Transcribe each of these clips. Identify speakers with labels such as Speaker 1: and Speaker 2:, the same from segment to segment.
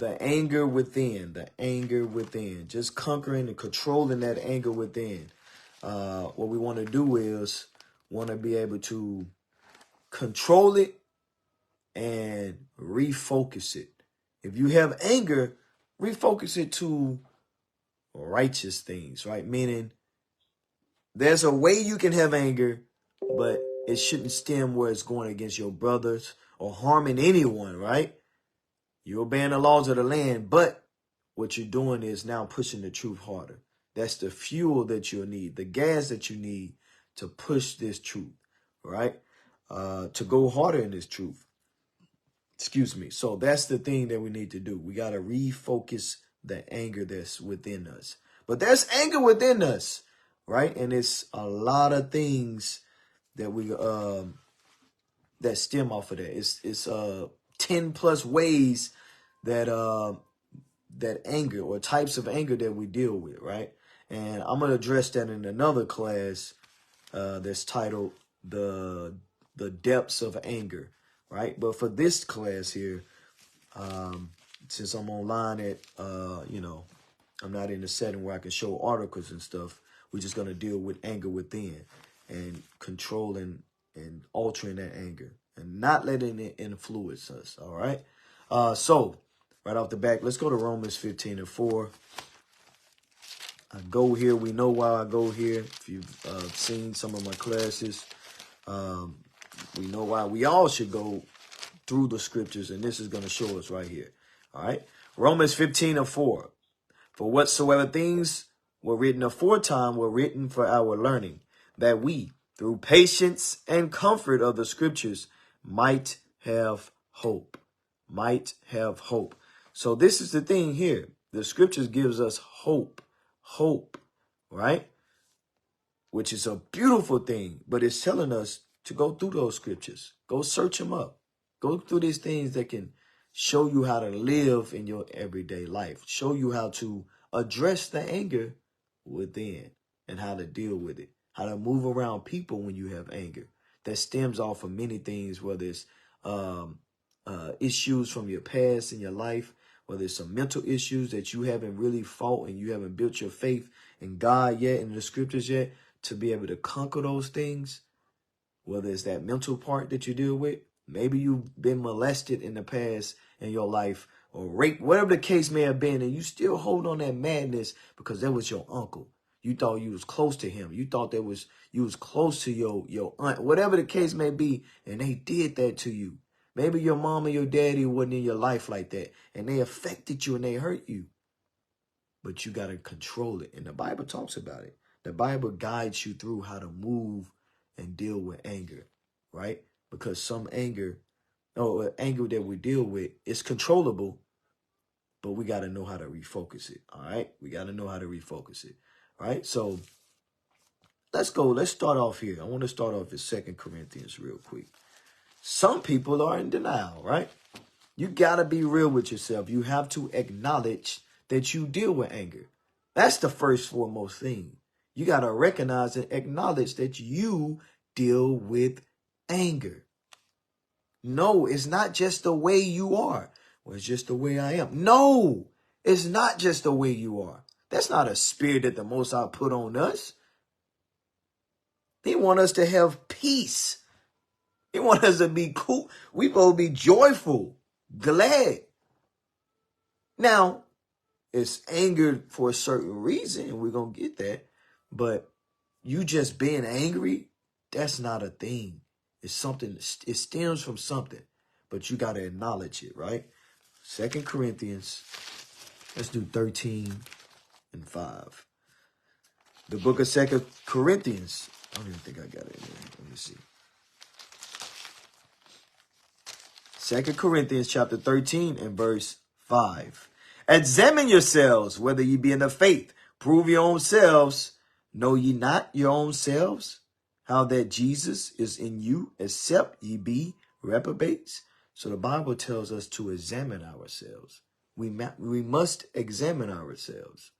Speaker 1: The anger within, just conquering and controlling that anger within. What we want to do is want to be able to control it and refocus it. If you have anger, refocus it to righteous things, right? Meaning there's a way you can have anger, but it shouldn't stem where it's going against your brothers or harming anyone, right? You're obeying the laws of the land, but what you're doing is now pushing the truth harder. That's the fuel that you'll need, the gas that you need to push this truth, right? To go harder in this truth. Excuse me. So that's the thing that we need to do. We got to refocus the anger that's within us. But there's anger within us, right? And it's a lot of things that we that stem off of that. It's 10 plus ways that that anger or types of anger that we deal with, right? And I'm gonna address that in another class that's titled the depths of anger, right? But for this class here, since I'm online at I'm not in a setting where I can show articles and stuff, we're just gonna deal with anger within and controlling and altering that anger and not letting it influence us. All right. So right off the back, let's go to Romans 15:4. I go here. We know why I go here. If you've seen some of my classes, we know why we all should go through the scriptures. And this is going to show us right here. All right. Romans 15:4. For whatsoever things were written aforetime were written for our learning, that we, through patience and comfort of the scriptures, might have hope. Might have hope. So this is the thing here. The scriptures gives us hope. Hope, right? Which is a beautiful thing, but it's telling us to go through those scriptures. Go search them up. Go through these things that can show you how to live in your everyday life. Show you how to address the anger within and how to deal with it. How to move around people when you have anger. That stems off of many things, whether it's issues from your past in your life, whether it's some mental issues that you haven't really fought and you haven't built your faith in God yet, in the scriptures yet, to be able to conquer those things, whether it's that mental part that you deal with. Maybe you've been molested in the past in your life or raped, whatever the case may have been, and you still hold on that madness because that was your uncle. You thought you was close to him. You thought you was close to your aunt, whatever the case may be, and they did that to you. Maybe your mom or your daddy wasn't in your life like that, and they affected you and they hurt you. But you got to control it, and the Bible talks about it. The Bible guides you through how to move and deal with anger, right? Because some anger that we deal with is controllable, but we got to know how to refocus it, all right? We got to know how to refocus it, all right? So let's go. Let's start off here. I want to start off with 2 Corinthians real quick. Some people are in denial, right? You got to be real with yourself. You have to acknowledge that you deal with anger. That's the first foremost thing. You got to recognize and acknowledge that you deal with anger. No, it's not just the way you are. Well, it's just the way I am. No, it's not just the way you are. That's not a spirit that the Most High put on us. He wants us to have peace. He wants us to be cool. We supposed to be joyful, glad. Now, it's angered for a certain reason, and we're going to get that. But you just being angry, that's not a thing. It's something, it stems from something. But you got to acknowledge it, right? 2 Corinthians, let's do 13 and 5. The book of 2 Corinthians. I don't even think I got it in there. Let me see. 2 Corinthians chapter 13 and verse 5. Examine yourselves, whether ye be in the faith. Prove your own selves. Know ye not your own selves, how that Jesus is in you, except ye be reprobates? So the Bible tells us to examine ourselves. We must examine ourselves,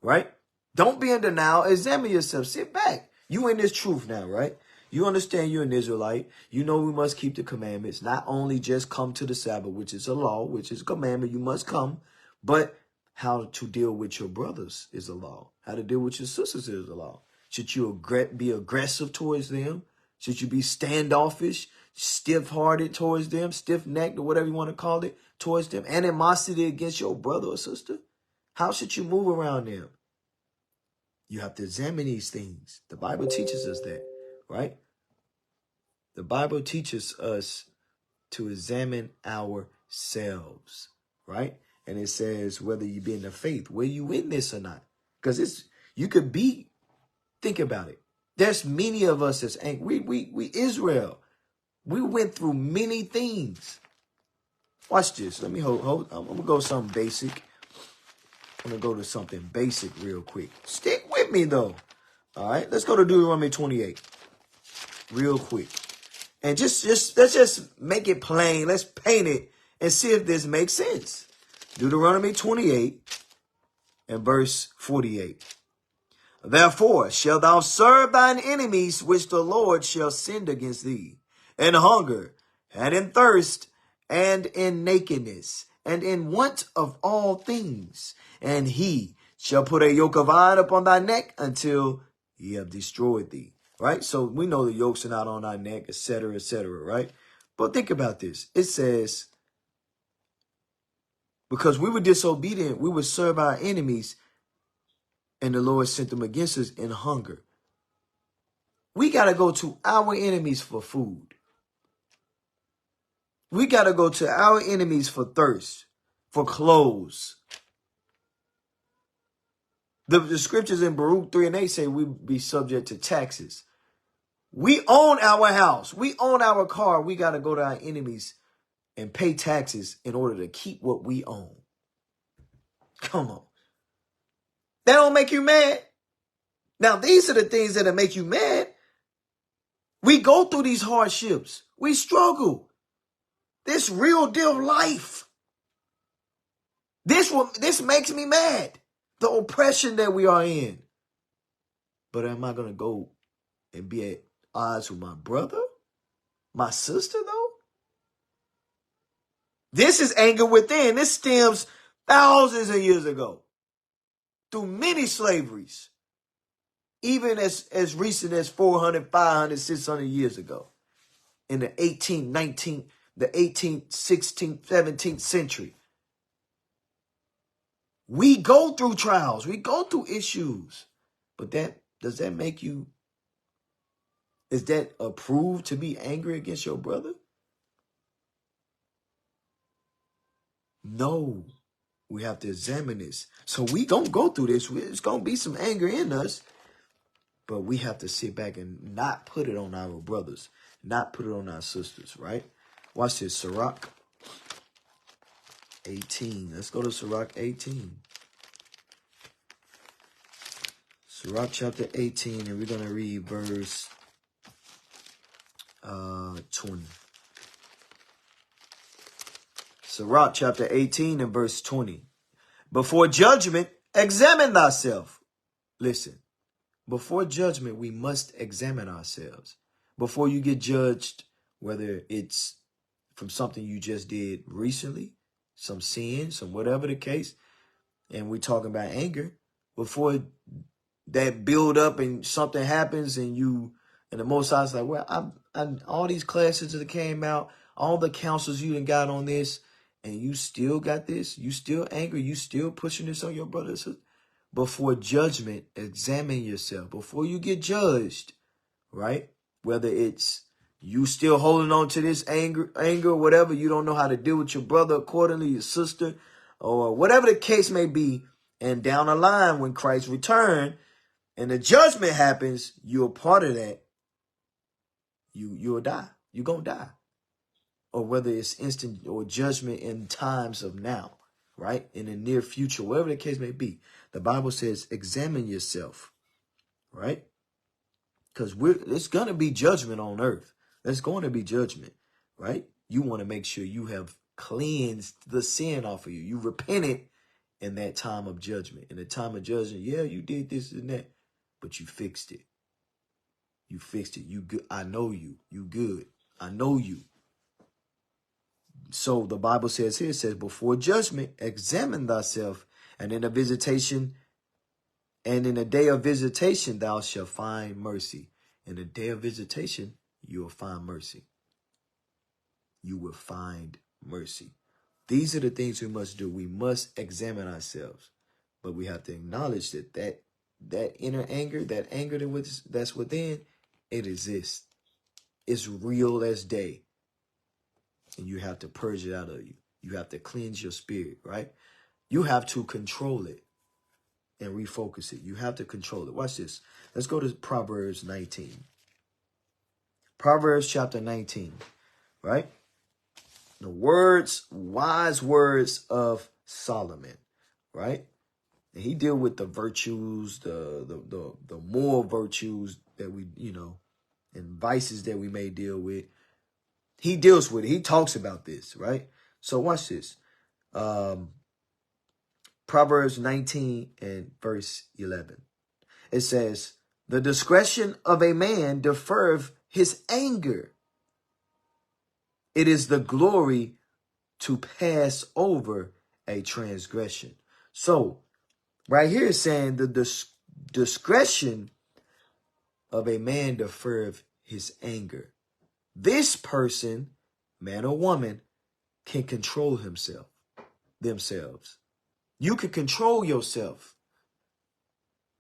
Speaker 1: right? Don't be in denial. Examine yourself. Sit back. You in this truth now, right? You understand you're an Israelite. You know we must keep the commandments. Not only just come to the Sabbath, which is a law, which is a commandment. You must come. But how to deal with your brothers is a law. How to deal with your sisters is a law. Should you be aggressive towards them? Should you be standoffish, stiff-hearted towards them, stiff-necked, or whatever you want to call it, towards them? Animosity against your brother or sister? How should you move around them? You have to examine these things. The Bible teaches us that, right? The Bible teaches us to examine ourselves, right? And it says whether you be in the faith, were you in this or not? Because you could be, think about it. There's many of us that's angry. We Israel. We went through many things. Watch this. Let me hold. I'm gonna go something basic. I'm gonna go to something basic real quick. Stick with me though. All right, let's go to Deuteronomy 28 real quick. And let's just make it plain. Let's paint it and see if this makes sense. Deuteronomy 28 and verse 48. Therefore shalt thou serve thine enemies which the Lord shall send against thee, in hunger, and in thirst, and in nakedness, and in want of all things. And he shall put a yoke of iron upon thy neck until he have destroyed thee. Right? So we know the yokes are not on our neck, etc., right? But think about this. It says, because we were disobedient, we would serve our enemies, and the Lord sent them against us in hunger. We got to go to our enemies for food. We got to go to our enemies for thirst, for clothes. The scriptures in Baruch 3 and 8 say we be subject to taxes. We own our house. We own our car. We got to go to our enemies and pay taxes in order to keep what we own. Come on. That don't make you mad? Now, these are the things that'll make you mad. We go through these hardships. We struggle. This real deal life. This makes me mad. The oppression that we are in. But am I going to go and be at odds with my brother? My sister, though? This is anger within. This stems thousands of years ago. Through many slaveries. Even as recent as 400, 500, 600 years ago. In the 18th, 19th, the 18th, 16th, 17th century. We go through trials. We go through issues. But does that make you, is that approved to be angry against your brother? No. We have to examine this. So we gonna go through this. It's gonna be some anger in us. But we have to sit back and not put it on our brothers. Not put it on our sisters, right? Watch this. Sirach 18. Let's go to Sirach 18. Sirach chapter 18, and we're going to read verse 20. Sirach chapter 18 and verse 20. Before judgment, examine thyself. Listen, before judgment, we must examine ourselves. Before you get judged, whether it's from something you just did recently, some sin, some whatever the case, and we're talking about anger, before that build up and something happens and the Most High's like, well, I'm all these classes that came out, all the counsels you done got on this, and you still got this, you still angry, you still pushing this on your brothers. Before judgment, examine yourself. Before you get judged, right? Whether it's you still holding on to this anger, whatever, you don't know how to deal with your brother accordingly, your sister, or whatever the case may be. And down the line, when Christ returns and the judgment happens, you're part of that. You'll die. You're going to die. Or whether it's instant or judgment in times of now, right? In the near future, whatever the case may be. The Bible says, examine yourself, right? Because it's going to be judgment on earth. There's going to be judgment, right? You want to make sure you have cleansed the sin off of you. You repented in that time of judgment. In the time of judgment, yeah, you did this and that, but you fixed it. You fixed it. You good. I know you. You good. I know you. So the Bible says here, it says, before judgment, examine thyself, and in a visitation, and in a day of visitation, thou shalt find mercy. In a day of visitation, you will find mercy. You will find mercy. These are the things we must do. We must examine ourselves, but we have to acknowledge that inner anger, that anger that's within, it exists. It's real as day. And you have to purge it out of you. You have to cleanse your spirit, right? You have to control it and refocus it. You have to control it. Watch this. Let's go to Proverbs 19. Proverbs chapter 19, right? The wise words of Solomon, right? And he deal with the virtues, the moral virtues that we, and vices that we may deal with. He deals with it. He talks about this, right? So watch this. Proverbs 19 and verse 11. It says, the discretion of a man deferreth his anger. It is the glory to pass over a transgression. So right here it's saying the discretion of a man deferreth his anger. This person, man or woman, can control themselves. You can control yourself.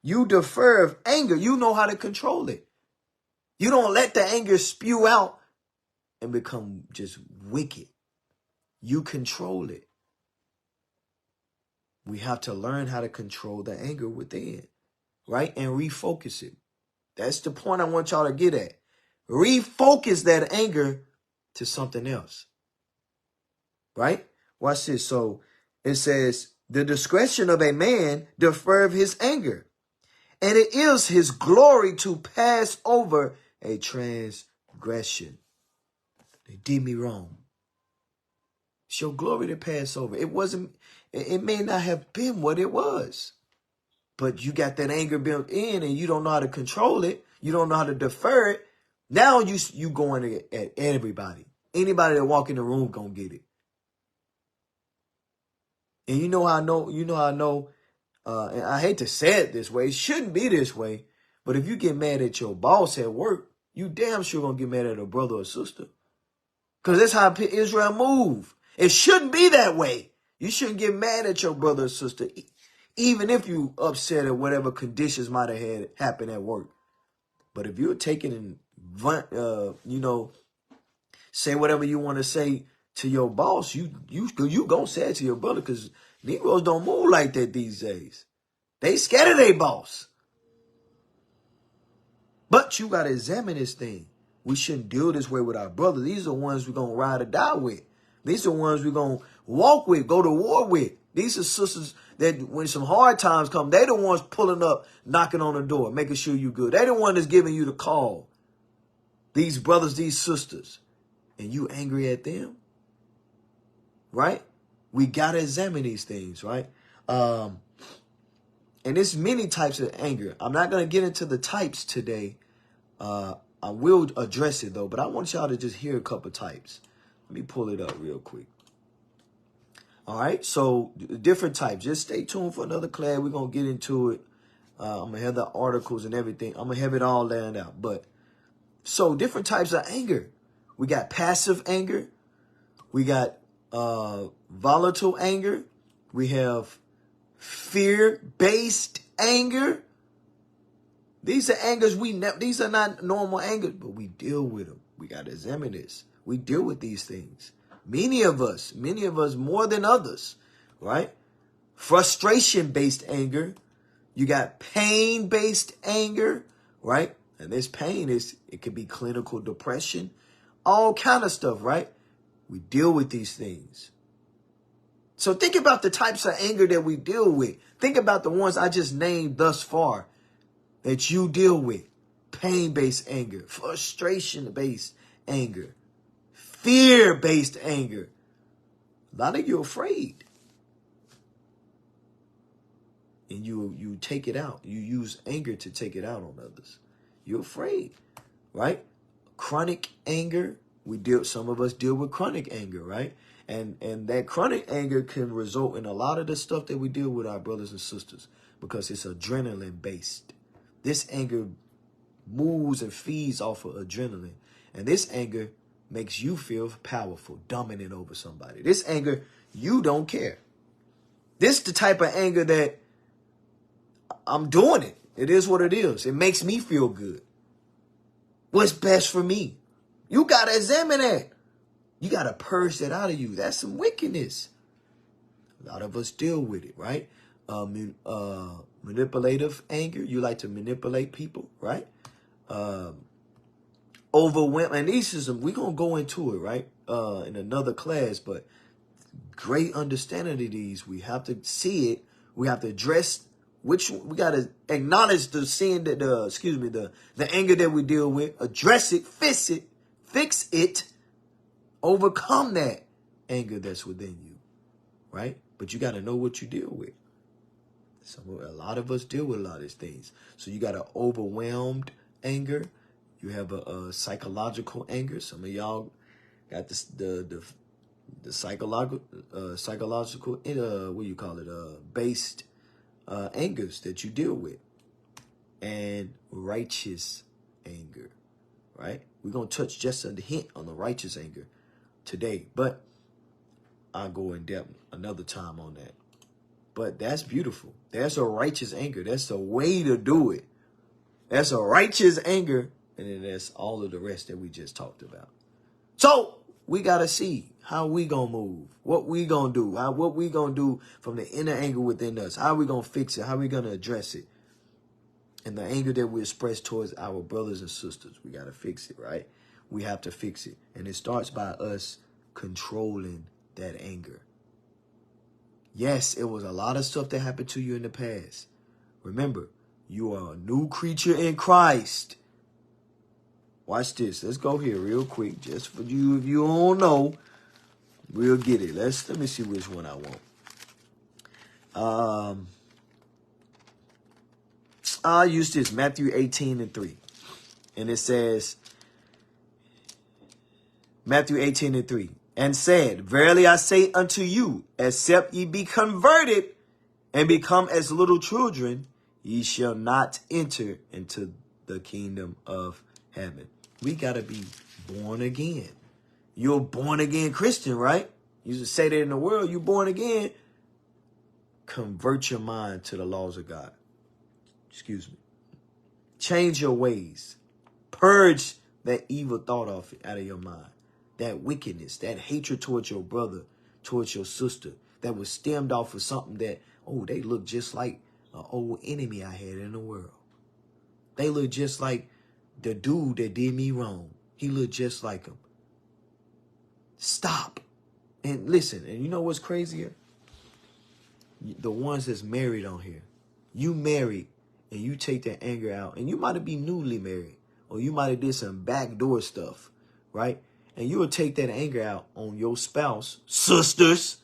Speaker 1: You defer anger. You know how to control it. You don't let the anger spew out and become just wicked. You control it. We have to learn how to control the anger within, right? And refocus it. That's the point I want y'all to get at. Refocus that anger to something else, right? Watch this. So it says, the discretion of a man deferreth his anger, and it is his glory to pass over a transgression. They did me wrong. It's your glory to pass over. It may not have been what it was, but you got that anger built in and you don't know how to control it. You don't know how to defer it. Now you going at everybody. Anybody that walk in the room gonna get it. And you know how I know, and I hate to say it this way, it shouldn't be this way, but if you get mad at your boss at work, you damn sure gonna get mad at a brother or sister. Because that's how Israel move. It shouldn't be that way. You shouldn't get mad at your brother or sister, even if you upset at whatever conditions might have had happen at work. But if you're taking say whatever you want to say to your boss, you gonna say it to your brother, because Negroes don't move like that these days. They scared of their boss. But you gotta examine this thing. We shouldn't deal this way with our brothers. These are the ones we're gonna ride or die with. These are the ones we're gonna walk with, go to war with. These are sisters that when some hard times come, they the ones pulling up, knocking on the door, making sure you good. They the one that's giving you the call. These brothers, these sisters. And you angry at them? Right? We gotta examine these things, right? And there's many types of anger. I'm not gonna get into the types today. I will address it though, but I want y'all to just hear a couple types. Let me pull it up real quick. All right, so different types. Just stay tuned for another class. We're gonna get into it. I'm gonna have the articles and everything. I'm gonna have it all laid out. But so different types of anger. We got passive anger. We got volatile anger. We have fear-based anger. These are angers these are not normal angers, but we deal with them. We got to examine this. We deal with these things. Many of us more than others, right? Frustration-based anger. You got pain-based anger, right? And this pain it could be clinical depression, all kind of stuff, right? We deal with these things. So think about the types of anger that we deal with. Think about the ones I just named thus far that you deal with. Pain-based anger, frustration-based anger, fear-based anger. A lot of you are afraid. And you take it out. You use anger to take it out on others. You're afraid, right? Chronic anger. Some of us deal with chronic anger, right? And that chronic anger can result in a lot of the stuff that we deal with our brothers and sisters because it's adrenaline based. This anger moves and feeds off of adrenaline. And this anger makes you feel powerful, dominant over somebody. This anger, you don't care. This the type of anger that I'm doing it. It is what it is. It makes me feel good. What's best for me? You got to examine that. You got to purge that out of you. That's some wickedness. A lot of us deal with it, right? Manipulative anger. You like to manipulate people, right? Overwhelm. And these is we're going to go into it, right? In another class, but great understanding of these. We have to see it. We have to address which we got to acknowledge the sin that the anger that we deal with, address it, fix it, overcome that anger that's within you, right? But you got to know what you deal with. So a lot of us deal with a lot of these things. So you got an overwhelmed anger. You have a psychological anger. Some of y'all got this the psychological what do you call it, based angers that you deal with, and righteous anger, right? We're going to touch just a hint on the righteous anger today, but I'll go in depth another time on that. But that's beautiful. That's a righteous anger. That's the way to do it. That's a righteous anger, and then that's all of the rest that we just talked about. So we got to see how we going to move, what we going to do, what we going to do from the inner anger within us. How we going to fix it? How we going to address it? And the anger that we express towards our brothers and sisters, we got to fix it, right? We have to fix it. And it starts by us controlling that anger. Yes, it was a lot of stuff that happened to you in the past. Remember, you are a new creature in Christ. Watch this. Let's go here real quick. Just for you, if you don't know, we'll get it. Let me see which one I want. I'll use this, Matthew 18:3. And it says, Matthew 18:3, and said, verily I say unto you, except ye be converted and become as little children, ye shall not enter into the kingdom of heaven. We got to be born again. You're a born again Christian, right? You just say that in the world, you're born again. Convert your mind to the laws of God. Excuse me. Change your ways. Purge that evil thought out of your mind. That wickedness, that hatred towards your brother, towards your sister, that was stemmed off of something that, oh, they look just like an old enemy I had in the world. They look just like the dude that did me wrong. He looked just like him. Stop. And listen, and you know what's crazier? The ones that's married on here. You married and you take that anger out, and you might have been newly married, or you might have did some backdoor stuff, right? And you will take that anger out on your spouse, sisters,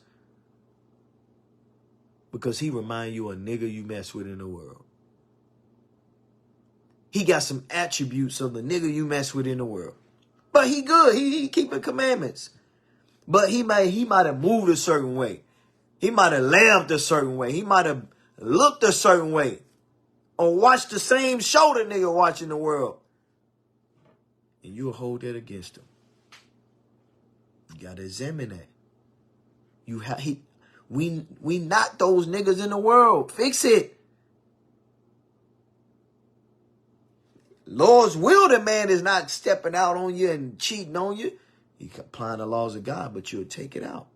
Speaker 1: because he remind you a nigga you mess with in the world. He got some attributes of the nigga you mess with in the world. But he good. He keeping commandments. But he might have moved a certain way. He might have laughed a certain way. He might have looked a certain way. Or watched the same show that nigga watching the world. And you'll hold that against him. You gotta examine that. We not those niggas in the world. Fix it. Lord's will, the man is not stepping out on you and cheating on you. He's applying the laws of God, but you'll take it out.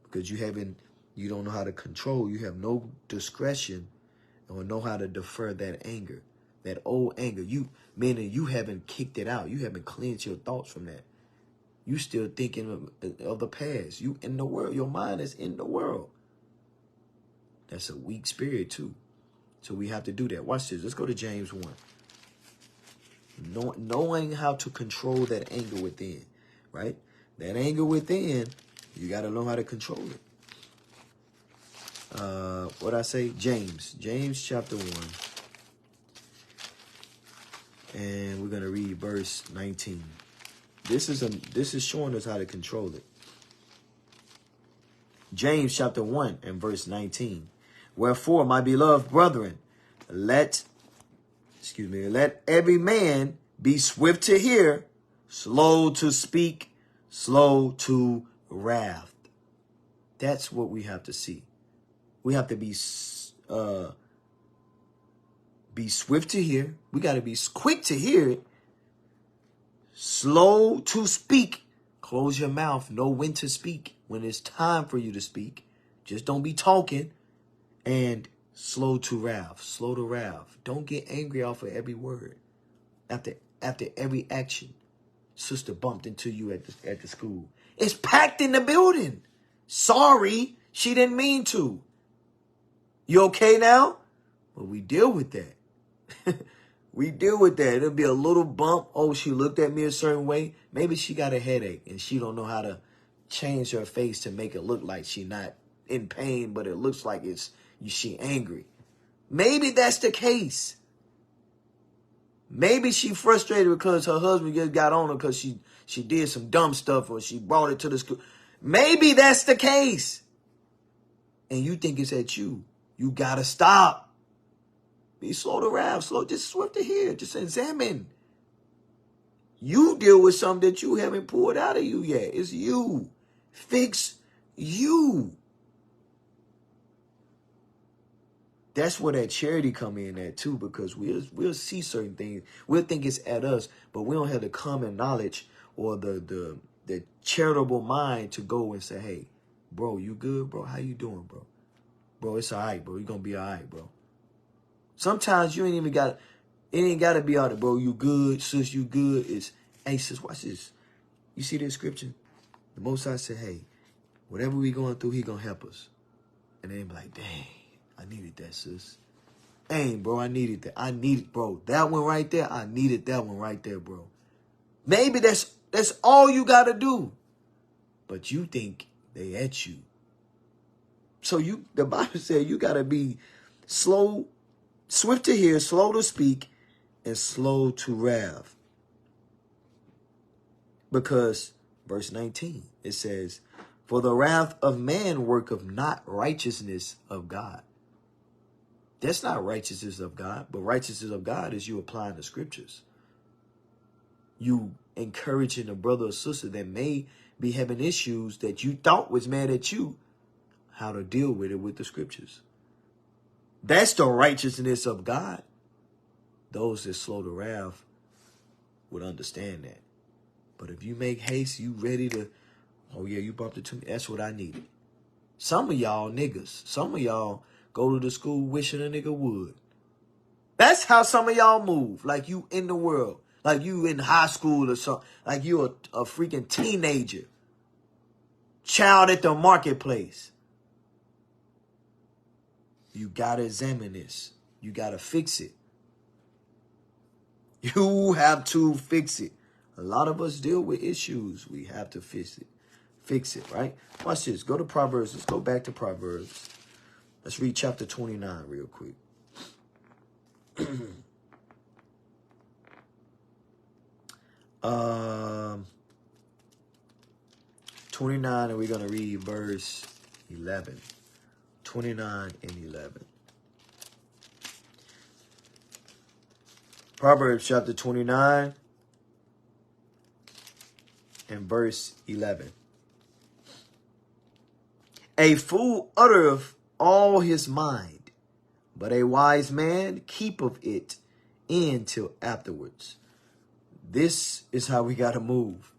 Speaker 1: Because you don't know how to control. You have no discretion or know how to defer that anger, that old anger. Meaning you haven't kicked it out. You haven't cleansed your thoughts from that. You still thinking of the past. You in the world. Your mind is in the world. That's a weak spirit too. So we have to do that. Watch this. Let's go to James 1. Knowing how to control that anger within, right? That anger within, you got to know how to control it. What I say? James chapter 1. And we're going to read verse 19. This is showing us how to control it. James chapter 1 and verse 19. Wherefore, my beloved brethren, let every man be swift to hear, slow to speak, slow to wrath. That's what we have to see. We have to be swift to hear. We got to be quick to hear it. Slow to speak. Close your mouth. Know when to speak. When it's time for you to speak. Just don't be talking. And slow to wrath. Slow to wrath. Don't get angry off of every word. After every action. Sister bumped into you at the school. It's packed in the building. Sorry. She didn't mean to. You okay now? Well, we deal with that. We deal with that. It'll be a little bump. Oh, she looked at me a certain way. Maybe she got a headache and she don't know how to change her face to make it look like she not in pain, but it looks like she angry. Maybe that's the case. Maybe she frustrated because her husband just got on her because she did some dumb stuff or she brought it to the school. Maybe that's the case. And you think it's at you. You got to stop. Be slow to wrath, just swift to hear. Just examine. You deal with something that you haven't poured out of you yet. It's you. Fix you. That's where that charity come in at too, because we'll see certain things. We'll think it's at us, but we don't have the common knowledge or the charitable mind to go and say, hey, bro, you good, bro? How you doing, bro? Bro, it's all right, bro. You're going to be all right, bro. Sometimes you ain't got to be all right, bro. You good, sis, you good. Hey, sis, watch this. You see this scripture? The Most High said, hey, whatever we going through, he going to help us. And they be like, dang, I needed that, sis. Dang, bro, I needed that. Bro, that one right there, I needed that one right there, bro. Maybe that's all you got to do. But you think they at you. So the Bible said you got to be swift to hear, slow to speak, and slow to wrath. Because, verse 19, it says, for the wrath of man worketh not righteousness of God. That's not righteousness of God, but righteousness of God is you applying the scriptures. You encouraging a brother or sister that may be having issues that you thought was mad at you, how to deal with it with the scriptures. That's the righteousness of God. Those that slow to wrath would understand that. But if you make haste, you ready to, oh yeah, you bumped into me. That's what I needed. Some of y'all niggas, some of y'all go to the school wishing a nigga would. That's how some of y'all move. Like you in the world. Like you in high school or something. Like you a freaking teenager. Child at the marketplace. You got to examine this. You got to fix it. You have to fix it. A lot of us deal with issues. We have to fix it. Fix it, right? Watch this. Go to Proverbs. Let's go back to Proverbs. Let's read chapter 29 real quick. 29, and we're going to read verse 11. 29 and 11. Proverbs chapter 29 and verse 11. A fool uttereth all his mind, but a wise man keepeth it in till afterwards. This is how we got to move.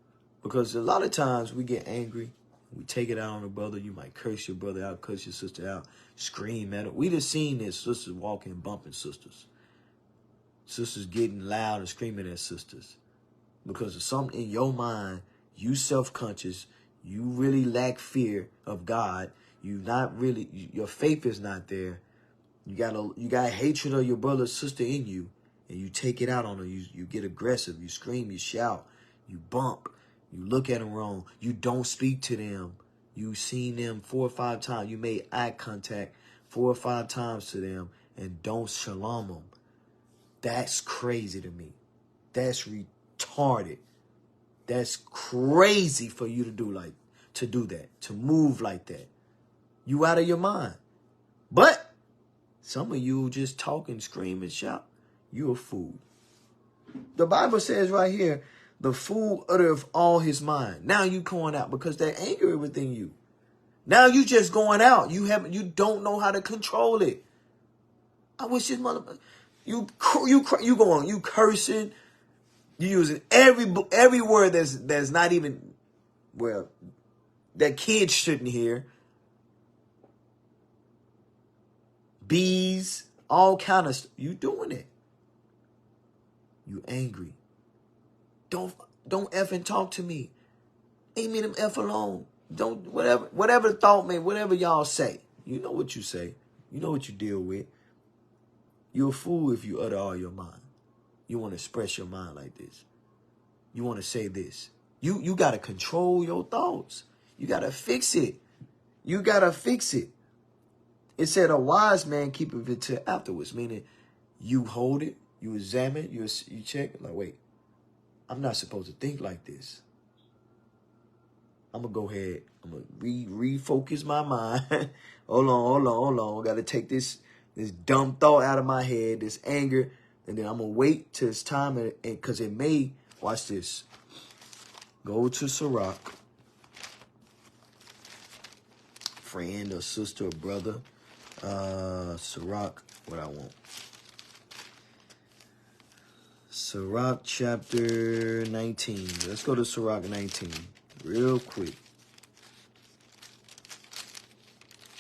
Speaker 1: Because a lot of times we get angry. We take it out on a brother. You might curse your brother out, curse your sister out, scream at her. We just seen this, sisters walking, bumping sisters. Sisters getting loud and screaming at sisters. Because of something in your mind, you self-conscious, you really lack fear of God. You not really, your faith is not there. You got hatred of your brother or sister in you, and you take it out on them. You get aggressive. You scream. You shout. You bump. You look at them wrong. You don't speak to them. You seen them 4 or 5 times. You made eye contact 4 or 5 times to them and don't shalom them. That's crazy to me. That's retarded. That's crazy for you to do that, to move like that. You out of your mind. But some of you just talk and scream and shout. You a fool. The Bible says right here, the fool uttereth all his mind. Now you going out because that anger is within you. Now you just going out. You don't know how to control it. I wish this mother, you going, you cursing, you using every word that's not even, well, that kids shouldn't hear. Bees, all kind of stuff. You doing it. You angry. Don't effing talk to me. Leave me them F alone. Don't, whatever the thought may, whatever y'all say. You know what you say. You know what you deal with. You're a fool if you utter all your mind. You want to express your mind like this. You want to say this. You got to control your thoughts. You got to fix it. You got to fix it. It said a wise man keepeth it till afterwards, meaning you hold it, you examine it, you check, like, wait, I'm not supposed to think like this. I'm going to go ahead. I'm going to refocus my mind. Hold on. I got to take this dumb thought out of my head, this anger, and then I'm going to wait till it's time, because it may, watch this, go to Sirach, friend or sister or brother, Sirach, what I want. Sirach chapter 19. Let's go to Sirach 19 real quick.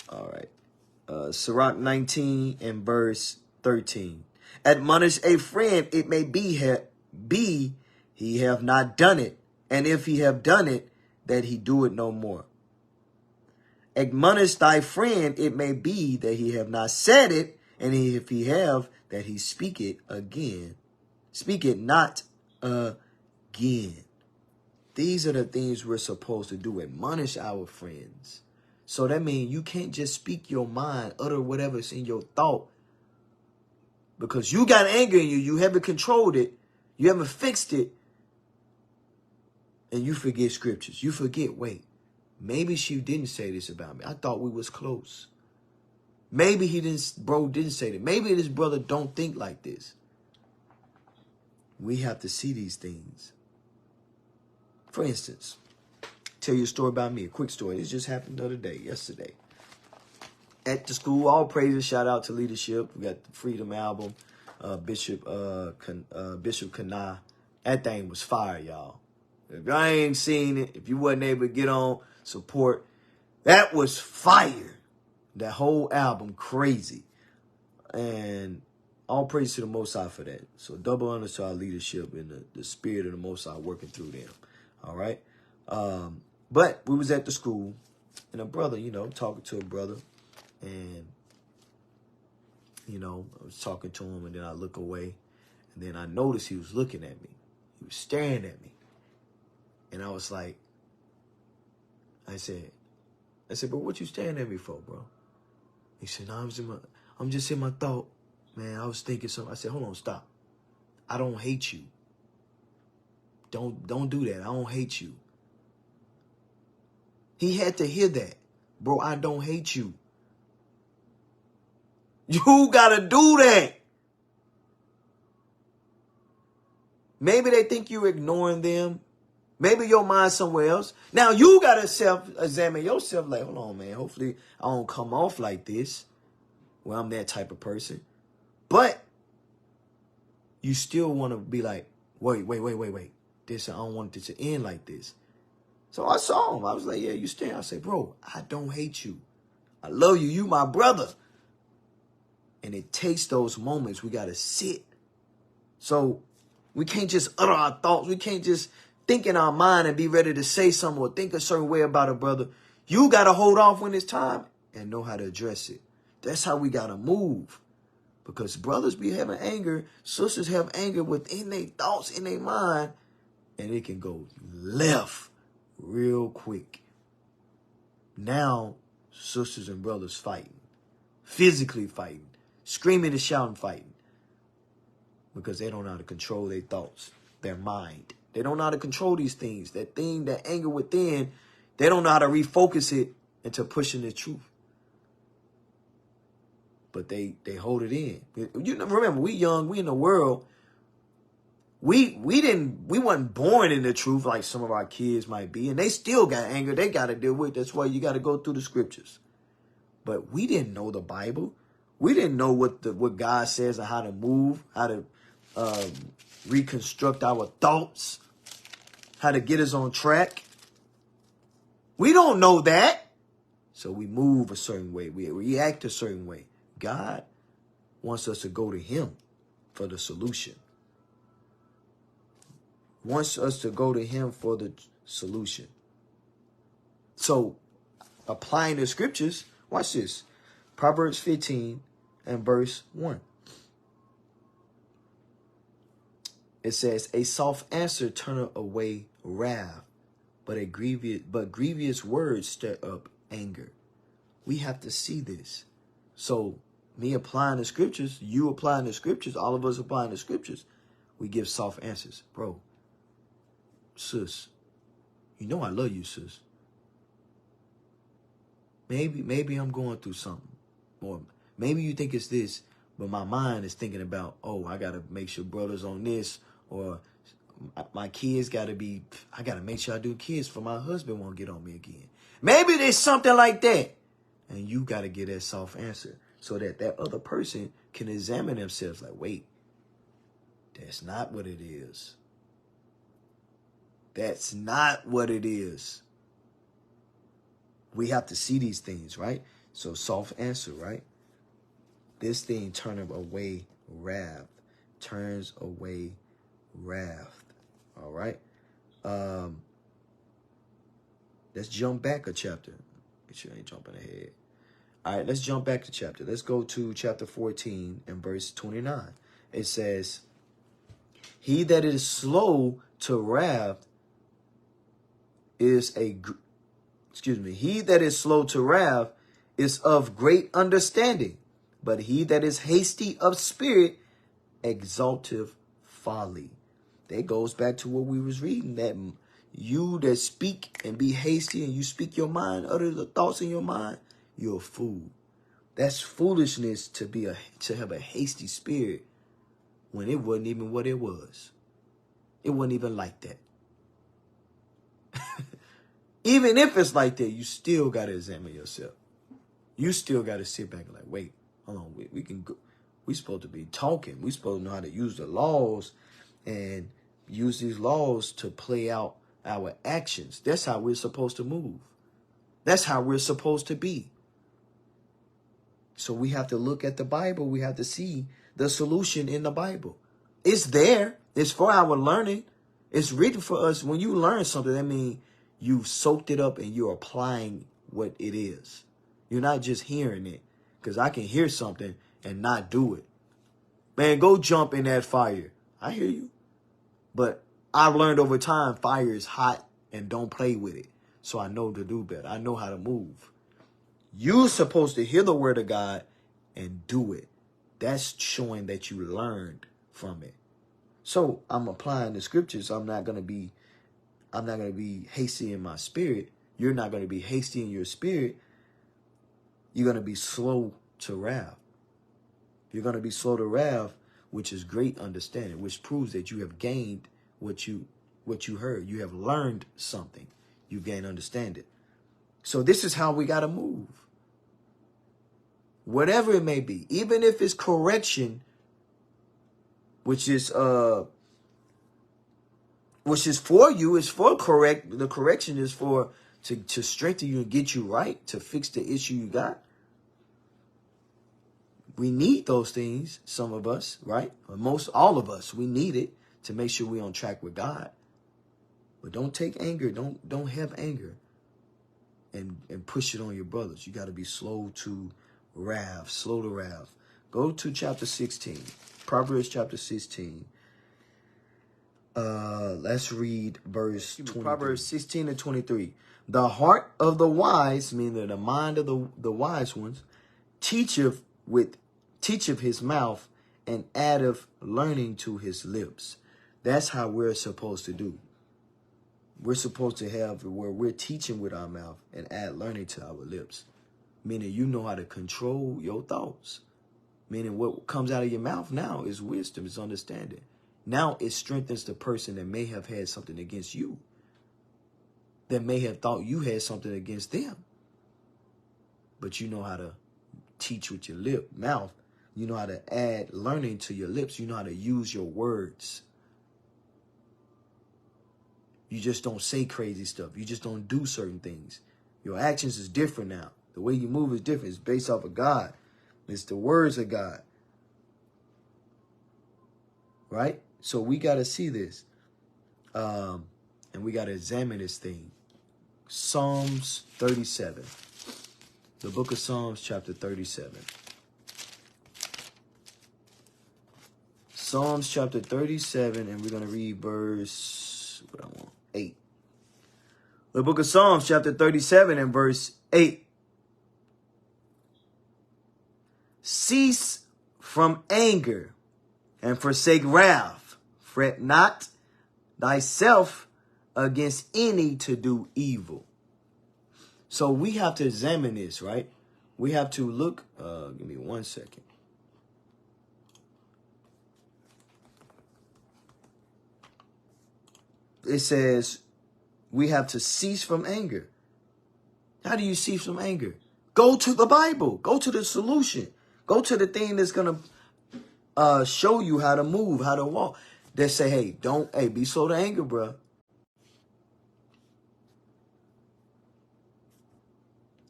Speaker 1: All right. Sirach 19 and verse 13. Admonish a friend, it may be he have not done it, and if he have done it, that he do it no more. Admonish thy friend, it may be that he have not said it, and if he have, that he speak it again. Speak it not again. These are the things we're supposed to do. Admonish our friends. So that means you can't just speak your mind, utter whatever's in your thought. Because you got anger in you. You haven't controlled it. You haven't fixed it. And you forget scriptures. You forget, wait, maybe she didn't say this about me. I thought we was close. Maybe bro didn't say that. Maybe this brother don't think like this. We have to see these things. For instance, tell you a story about me, a quick story. This just happened the other day, yesterday. At the school, all praises, shout out to leadership. We got the Freedom album, Bishop Kana. That thing was fire, y'all. If I ain't seen it, if you wasn't able to get on, support, that was fire. That whole album, crazy. And all praise to the Most High for that. So double honor to our leadership and the spirit of the Most High working through them. All right. But we was at the school and a brother, talking to a brother, and, I was talking to him, and then I look away, and then I noticed he was looking at me. He was staring at me. And I was like, I said, but what you staring at me for, bro? He said, no, I'm just in my thought. Man, I was thinking something. I said, hold on, stop. I don't hate you. Don't do that. I don't hate you. He had to hear that. Bro, I don't hate you. You gotta do that. Maybe they think you're ignoring them. Maybe your mind's somewhere else. Now you gotta self-examine yourself. Like, hold on, man. Hopefully I don't come off like this. Well, I'm that type of person. But you still want to be like, wait. I don't want this to end like this. So I saw him. I was like, yeah, you stand. I said, bro, I don't hate you. I love you. You my brother. And it takes those moments. We got to sit. So we can't just utter our thoughts. We can't just think in our mind and be ready to say something or think a certain way about a brother. You got to hold off when it's time and know how to address it. That's how we got to move. Because brothers be having anger. Sisters have anger within their thoughts, in their mind. And it can go left real quick. Now, sisters and brothers fighting. Physically fighting. Screaming and shouting fighting. Because they don't know how to control their thoughts. Their mind. They don't know how to control these things. That thing, that anger within, they don't know how to refocus it into pushing the truth. but they hold it in. You know, remember, we young, we in the world. We wasn't born in the truth like some of our kids might be, and they still got anger they got to deal with. That's why you got to go through the scriptures. But we didn't know the Bible. We didn't know what God says and how to move, how to reconstruct our thoughts, how to get us on track. We don't know that. So we move a certain way. We react a certain way. God wants us to go to him for the solution. Wants us to go to him for the solution. So applying the scriptures, watch this. Proverbs 15 and verse 1. It says, a soft answer turneth away wrath, but grievous words stir up anger. We have to see this. So me applying the scriptures, you applying the scriptures, all of us applying the scriptures, we give soft answers. Bro, sis, you know I love you, sis. Maybe I'm going through something. Or maybe you think it's this, but my mind is thinking about, oh, I got to make sure brothers on this, or my kids got to be, I got to make sure I do kids for my husband won't get on me again. Maybe there's something like that. And you got to get that soft answer so that that other person can examine themselves like, wait, that's not what it is. That's not what it is. We have to see these things, right? So soft answer, right? This thing turneth away wrath. Turns away wrath. All right. Let's jump back a chapter. Make sure I ain't jumping ahead. All right, let's jump back to chapter. Let's go to chapter 14 and verse 29. It says, he that is slow to wrath is he that is slow to wrath is of great understanding, but he that is hasty of spirit exalteth folly. That goes back to what we was reading, that you that speak and be hasty and you speak your mind, utter the thoughts in your mind, you're a fool. That's foolishness to have a hasty spirit when it wasn't even what it was. It wasn't even like that. Even if it's like that, you still got to examine yourself. You still got to sit back and like, wait, hold on, we can go. We supposed to be talking. We supposed to know how to use the laws and use these laws to play out our actions. That's how we're supposed to move. That's how we're supposed to be. So we have to look at the Bible. We have to see the solution in the Bible. It's there. It's for our learning. It's written for us. When you learn something, that means you've soaked it up and you're applying what it is. You're not just hearing it. Because I can hear something and not do it. Man, go jump in that fire. I hear you. But I've learned over time, fire is hot and don't play with it. So I know to do better. I know how to move. You're supposed to hear the word of God and do it. That's showing that you learned from it. So I'm applying the scriptures. I'm not going to be hasty in my spirit. You're not going to be hasty in your spirit. You're going to be slow to wrath. You're going to be slow to wrath, which is great understanding, which proves that you have gained what you heard. You have learned something. You gain understanding. So this is how we got to move. Whatever it may be, even if it's correction, which is for you, it's for correct. The correction is for to strengthen you and get you right, to fix the issue you got. We need those things, some of us, right? Or all of us, we need it to make sure we're on track with God. But don't take anger. Don't have anger and push it on your brothers. You got to be slow to wrath, slow to wrath. Go to chapter 16, Proverbs chapter 16. Let's read verse 23. Proverbs 16 and 23. The heart of the wise, meaning the mind of the wise ones, teacheth his mouth and addeth learning to his lips. That's how we're supposed to do. We're supposed to have where we're teaching with our mouth and add learning to our lips. Meaning you know how to control your thoughts. Meaning what comes out of your mouth now is wisdom, is understanding. Now it strengthens the person that may have had something against you, that may have thought you had something against them. But you know how to teach with your mouth. You know how to add learning to your lips. You know how to use your words. You just don't say crazy stuff. You just don't do certain things. Your actions is different now. The way you move is different. It's based off of God. It's the words of God. Right? So we got to see this. And we got to examine this thing. Psalms 37. The book of Psalms, chapter 37. Psalms chapter 37, and we're going to read verse 8. The book of Psalms, chapter 37, and verse 8. Cease from anger and forsake wrath. Fret not thyself against any to do evil. So we have to examine this, right? We have to look. Give me 1 second. It says we have to cease from anger. How do you cease from anger? Go to the Bible. Go to the solution. Go to the thing that's going to show you how to move, how to walk. That say, hey, be slow to anger, bro.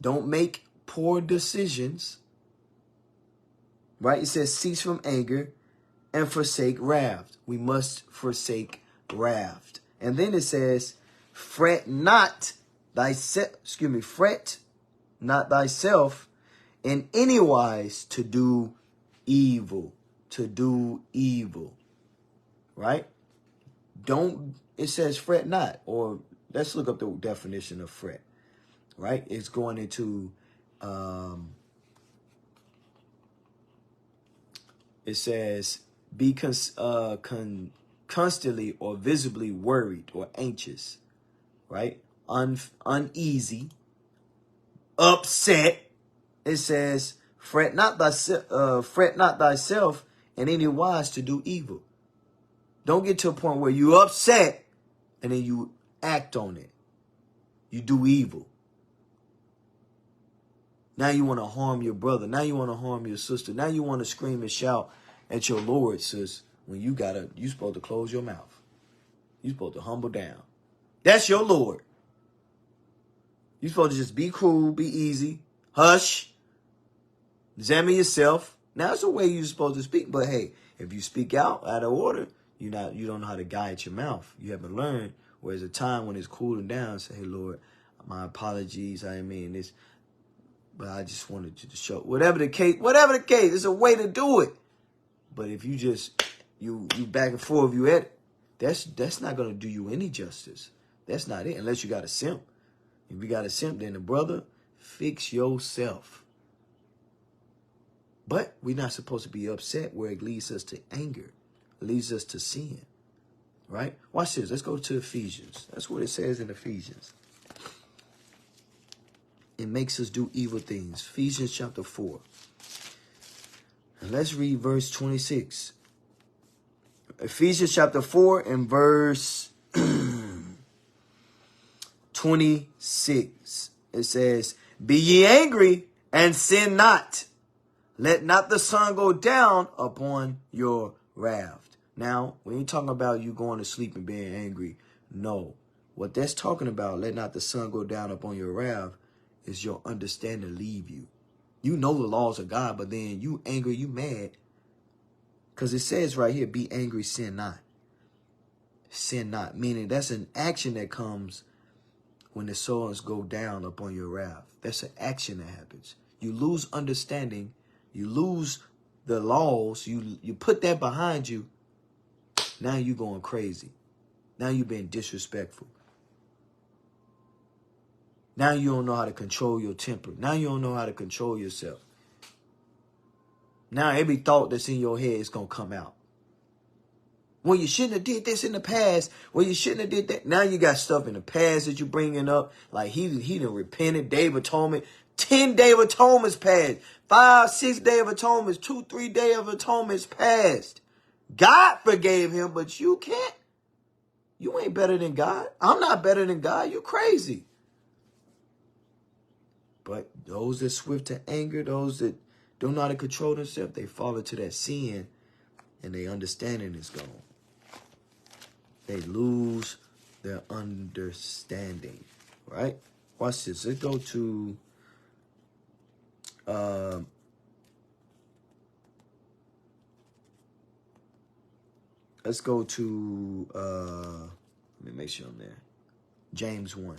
Speaker 1: Don't make poor decisions. Right? It says cease from anger and forsake wrath. We must forsake wrath. And then it says, fret not thyself in any wise to do evil. To do evil. Right? It says fret not. Or let's look up the definition of fret. Right? It's going into, it says, be constantly or visibly worried or anxious, right? Uneasy, upset. It says, fret not thyself in any wise to do evil. Don't get to a point where you're upset and then you act on it. You do evil. Now you want to harm your brother. Now you want to harm your sister. Now you want to scream and shout at your Lord, sis, when you supposed to close your mouth. You supposed to humble down. That's your Lord. You supposed to just be cool, be easy, hush, examine yourself. Now it's the way you're supposed to speak. But hey, if you speak out of order, you don't know how to guide your mouth. You haven't learned. Whereas a time when it's cooling down, say, hey Lord, my apologies. I didn't mean this. But I just wanted you to show whatever the case, it's a way to do it. But if you just you back and forth, that's not gonna do you any justice. That's not it, unless you got a simp. If you got a simp, then the brother, fix yourself. But we're not supposed to be upset where it leads us to anger, it leads us to sin. Right? Watch this. Let's go to Ephesians. That's what it says in Ephesians. It makes us do evil things. Ephesians chapter 4. And let's read verse 26. Ephesians chapter 4 and verse 26. It says, be ye angry and sin not. Let not the sun go down upon your wrath. Now, we ain't talking about you going to sleep and being angry. No. What that's talking about, let not the sun go down upon your wrath, is your understanding leave you. You know the laws of God, but then you angry, you mad. Because it says right here, be angry, sin not. Sin not. Meaning that's an action that comes when the suns go down upon your wrath. That's an action that happens. You lose understanding. You lose the laws. You put that behind you. Now you going crazy. Now you being disrespectful. Now you don't know how to control your temper. Now you don't know how to control yourself. Now every thought that's in your head is going to come out. Well, you shouldn't have did this in the past. Well, you shouldn't have did that. Now you got stuff in the past that you're bringing up. Like he done repented. David told me. 10-day of atonements passed. 5, 6 day of atonements. 2, 3 day of atonements passed. God forgave him, but you can't. You ain't better than God. I'm not better than God. You crazy. But those that swift to anger, those that don't know how to control themselves, they fall into that sin and their understanding is gone. They lose their understanding, right? Watch this. Let's go to let me make sure I'm there. James 1.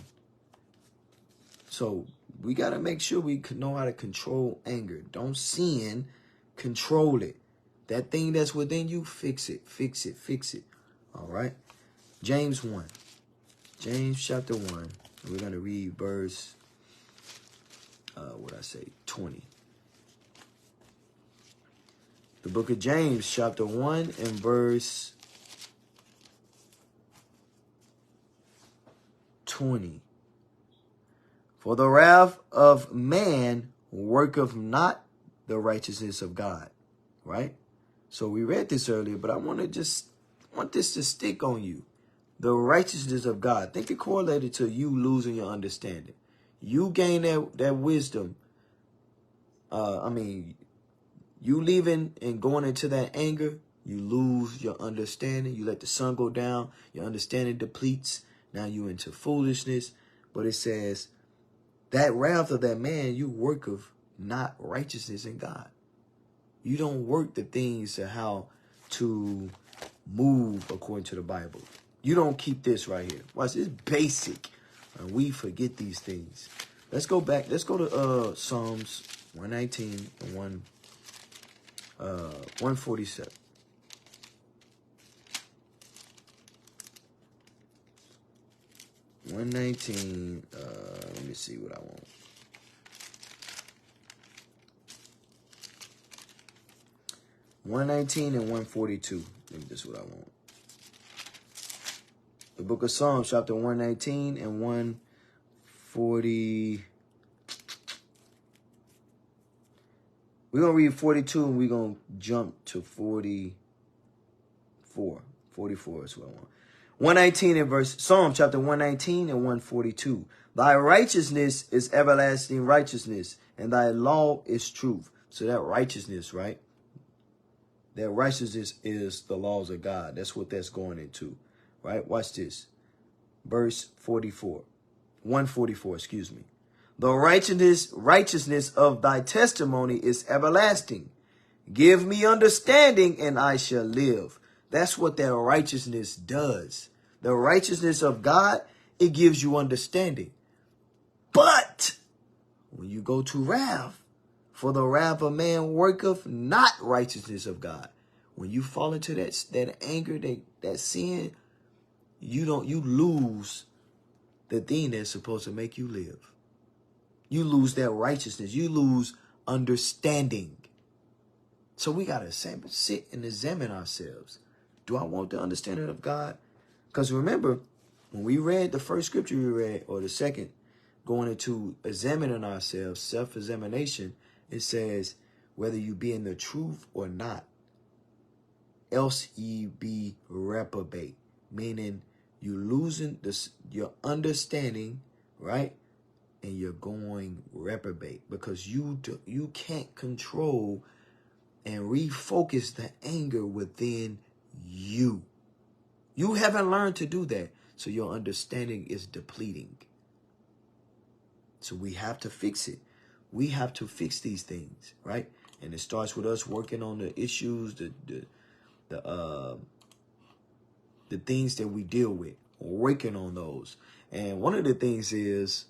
Speaker 1: So we got to make sure we know how to control anger. Don't sin, control it. That thing that's within you, fix it, fix it, fix it. All right. James 1. James chapter 1. We're going to read verse, 20. The book of James chapter 1 and verse 20. For the wrath of man worketh not the righteousness of God. Right? So we read this earlier, but I want this to stick on you. The righteousness of God. Think it correlated to you losing your understanding. You gain that wisdom. You leaving and going into that anger, you lose your understanding. You let the sun go down. Your understanding depletes. Now you into foolishness. But it says, that wrath of that man, you work of not righteousness in God. You don't work the things of how to move according to the Bible. You don't keep this right here. Watch, it's basic. And we forget these things. Let's go back. Let's go to Psalms 119 and 147. 119. Let me see what I want. 119 and 142. I think this is what I want. The book of Psalms, chapter 119 and 140. We're going to read 42 and we're going to jump to 44. 44 is what I want. 119 and verse, Psalm chapter 119 and 142. Thy righteousness is everlasting righteousness, and thy law is truth. So that righteousness, right? That righteousness is the laws of God. That's what that's going into, right? Watch this. Verse 44. 144, excuse me. The righteousness of thy testimony is everlasting. Give me understanding and I shall live. That's what that righteousness does. The righteousness of God, it gives you understanding. But when you go to wrath, for the wrath of man worketh not righteousness of God. When you fall into that anger, that sin, you lose the thing that's supposed to make you live. You lose that righteousness. You lose understanding. So we got to sit and examine ourselves. Do I want the understanding of God? Because remember, when we read the first scripture we read, or the second, going into examining ourselves, self-examination, it says, whether you be in the truth or not, else ye be reprobate. Meaning you losing your understanding, right? And you're going reprobate because you can't control and refocus the anger within you. You haven't learned to do that. So your understanding is depleting. So we have to fix it. We have to fix these things, right? And it starts with us working on the issues, the things that we deal with, working on those. And one of the things is,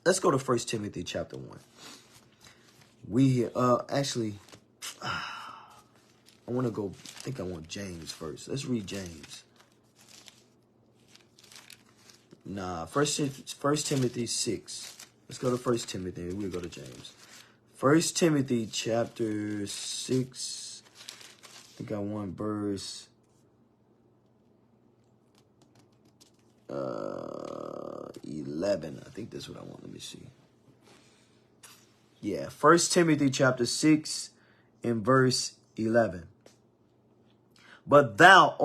Speaker 1: let's go to 1 Timothy chapter 1. I want James first. Let's read James. First Timothy 6. Let's go to 1 Timothy. We'll go to James. 1 Timothy chapter 6. I think I want verse 11. 11. I think that's what I want. Let me see. Yeah, 1 Timothy chapter 6 and verse 11. But thou,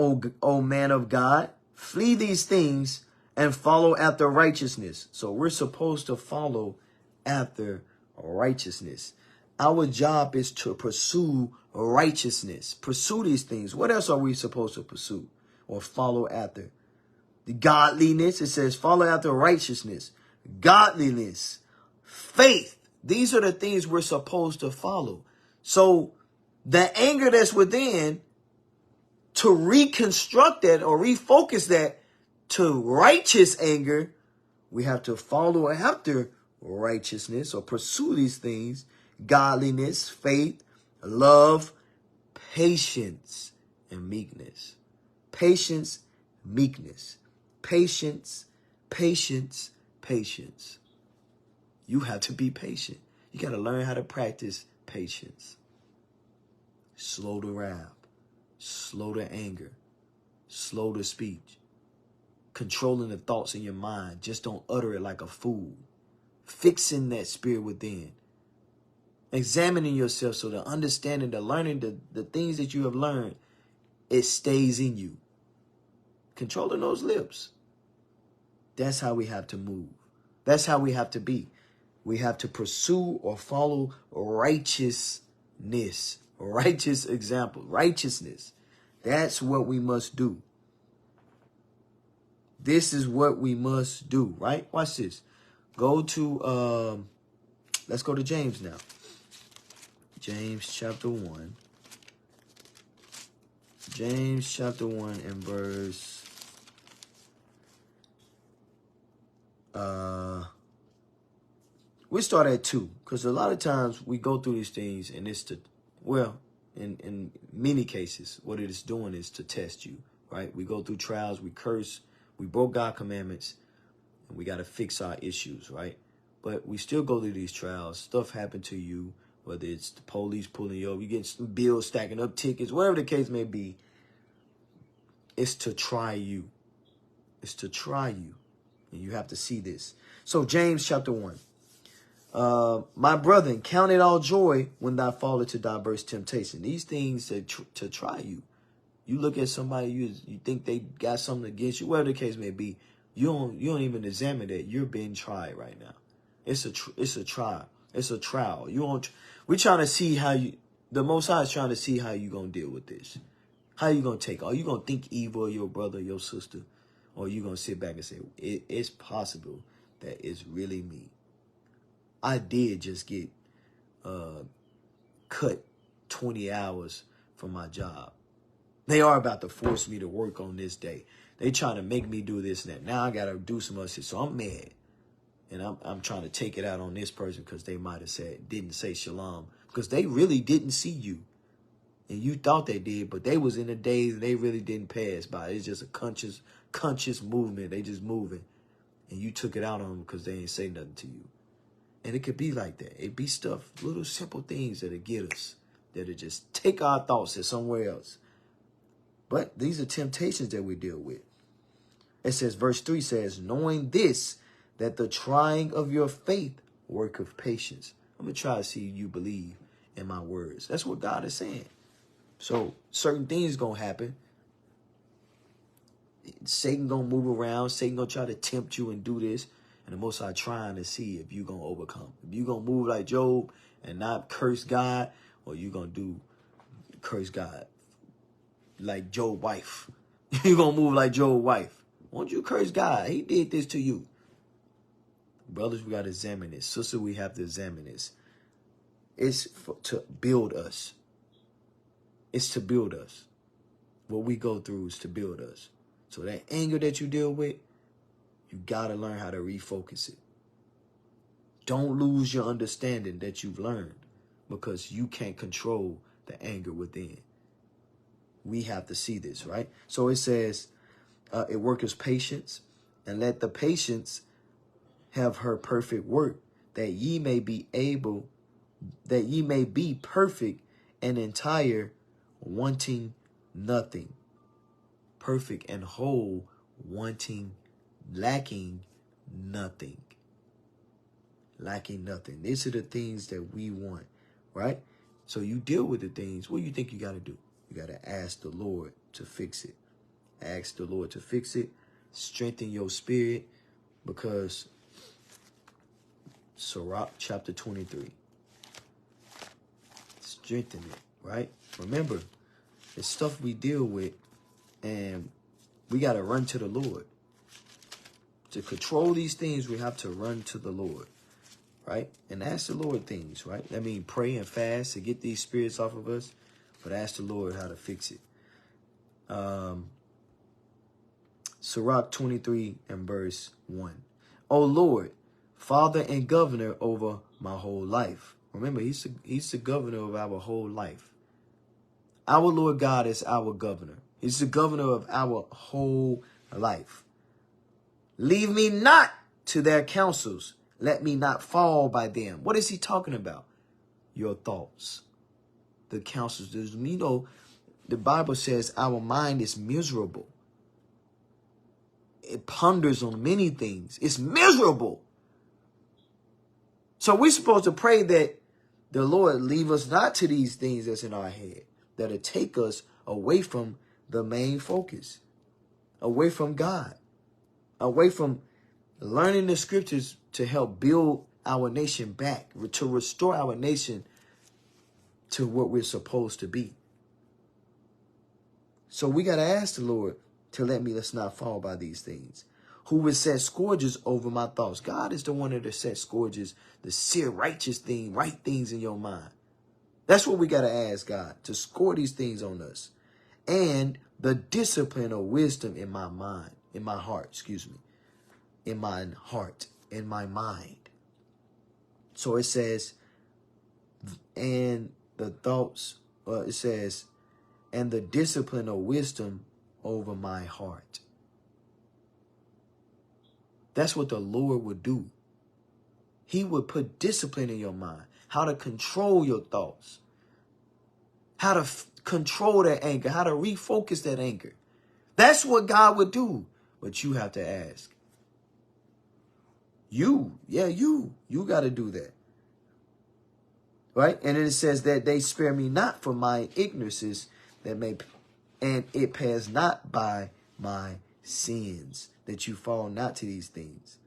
Speaker 1: O man of God, flee these things and follow after righteousness. So we're supposed to follow after righteousness. Our job is to pursue righteousness. Pursue these things. What else are we supposed to pursue or follow after? The godliness. It says follow after righteousness, godliness, faith. These are the things we're supposed to follow. So the anger that's within, to reconstruct that or refocus that to righteous anger, we have to follow after righteousness or pursue these things: godliness, faith, love, patience, and meekness. Patience, meekness, patience, patience, patience. You have to be patient. You got to learn how to practice patience. Slow to wrath, slow to anger, slow to speech. Controlling the thoughts in your mind. Just don't utter it like a fool. Fixing that spirit within. Examining yourself so the understanding, the learning, the things that you have learned, it stays in you. Controlling those lips. That's how we have to move. That's how we have to be. We have to pursue or follow righteousness. Righteous example. Righteousness. That's what we must do. This is what we must do, right? Watch this. Go to, let's go to James now. James chapter 1. James chapter 1 and verse, we start at 2, because a lot of times we go through these things and it's to, well, in many cases, what it is doing is to test you, right? We go through trials, we curse, we broke God's commandments, and we got to fix our issues, right? But we still go through these trials. Stuff happened to you, whether it's the police pulling you over, you get some bills stacking up, tickets, whatever the case may be. It's to try you. It's to try you. And you have to see this. So James chapter 1. My brethren, count it all joy when thou fall into diverse temptation. These things to try you. You look at somebody, you think they got something against you, whatever the case may be. You don't even examine that. You're being tried right now. It's a trial. It's a trial. We're trying to see how you. The Most High is trying to see how you gonna deal with this. How you gonna take? Are you gonna think evil of your brother, your sister, or are you gonna sit back and say it's possible that it's really me? I did just get cut 20 hours from my job. They are about to force me to work on this day. They trying to make me do this and that. Now I got to do some other shit. So I'm mad. And I'm trying to take it out on this person because they might have didn't say shalom. Because they really didn't see you. And you thought they did, but they was in a daze and they really didn't pass by. It's just a conscious movement. They just moving. And you took it out on them because they ain't say nothing to you. And it could be like that. It be stuff, little simple things that'll get us. That'll just take our thoughts to somewhere else. But these are temptations that we deal with. It says, verse 3 says, knowing this, that the trying of your faith worketh patience. I'm going to try to see you believe in my words. That's what God is saying. So certain things going to happen. Satan going to move around. Satan going to try to tempt you and do this. And the Most High trying to see if you going to overcome. If you going to move like Job and not curse God, or you going to curse God like Job's wife. You going to move like Job's wife. Won't you curse God? He did this to you. Brothers, we got to examine this. Sister, we have to examine this. It's to build us. It's to build us. What we go through is to build us. So that anger that you deal with, you got to learn how to refocus it. Don't lose your understanding that you've learned, because you can't control the anger within. We have to see this, right? So it says, it worketh patience, and let the patience have her perfect work, that ye may be perfect and entire, wanting nothing. Perfect and whole, wanting, lacking nothing. Lacking nothing. These are the things that we want, right? So you deal with the things. What do you think you got to do? You got to ask the Lord to fix it. Ask the Lord to fix it. Strengthen your spirit, because Sirach chapter 23. Strengthen it, right? Remember, it's stuff we deal with, and we got to run to the Lord. To control these things, we have to run to the Lord, right? And ask the Lord things, right? I mean, pray and fast to get these spirits off of us, but ask the Lord how to fix it. Sirach 23 and verse 1. O Lord, Father and governor over my whole life. Remember, he's the governor of our whole life. Our Lord God is our governor. He's the governor of our whole life. Leave me not to their counsels. Let me not fall by them. What is he talking about? Your thoughts. The counsels. You know, the Bible says our mind is miserable. It ponders on many things. It's miserable. So we're supposed to pray that the Lord leave us not to these things that's in our head, that'll take us away from the main focus, away from God, away from learning the scriptures to help build our nation back, to restore our nation to what we're supposed to be. So we got to ask the Lord to let's not fall by these things. Who would set scourges over my thoughts? God is the one that set scourges, the sear righteous thing, right things in your mind. That's what we got to ask God, to score these things on us. And the discipline of wisdom in my mind, in my heart, in my mind. So it says, and the thoughts, it says, and the discipline of wisdom over my heart. That's what the Lord would do. He would put discipline in your mind, how to control your thoughts, how to control that anger, how to refocus that anger. That's what God would do. But you have to ask. You got to do that. Right? And then it says that they spare me not for my ignorances and it pass not by my sins, that you fall not to these things.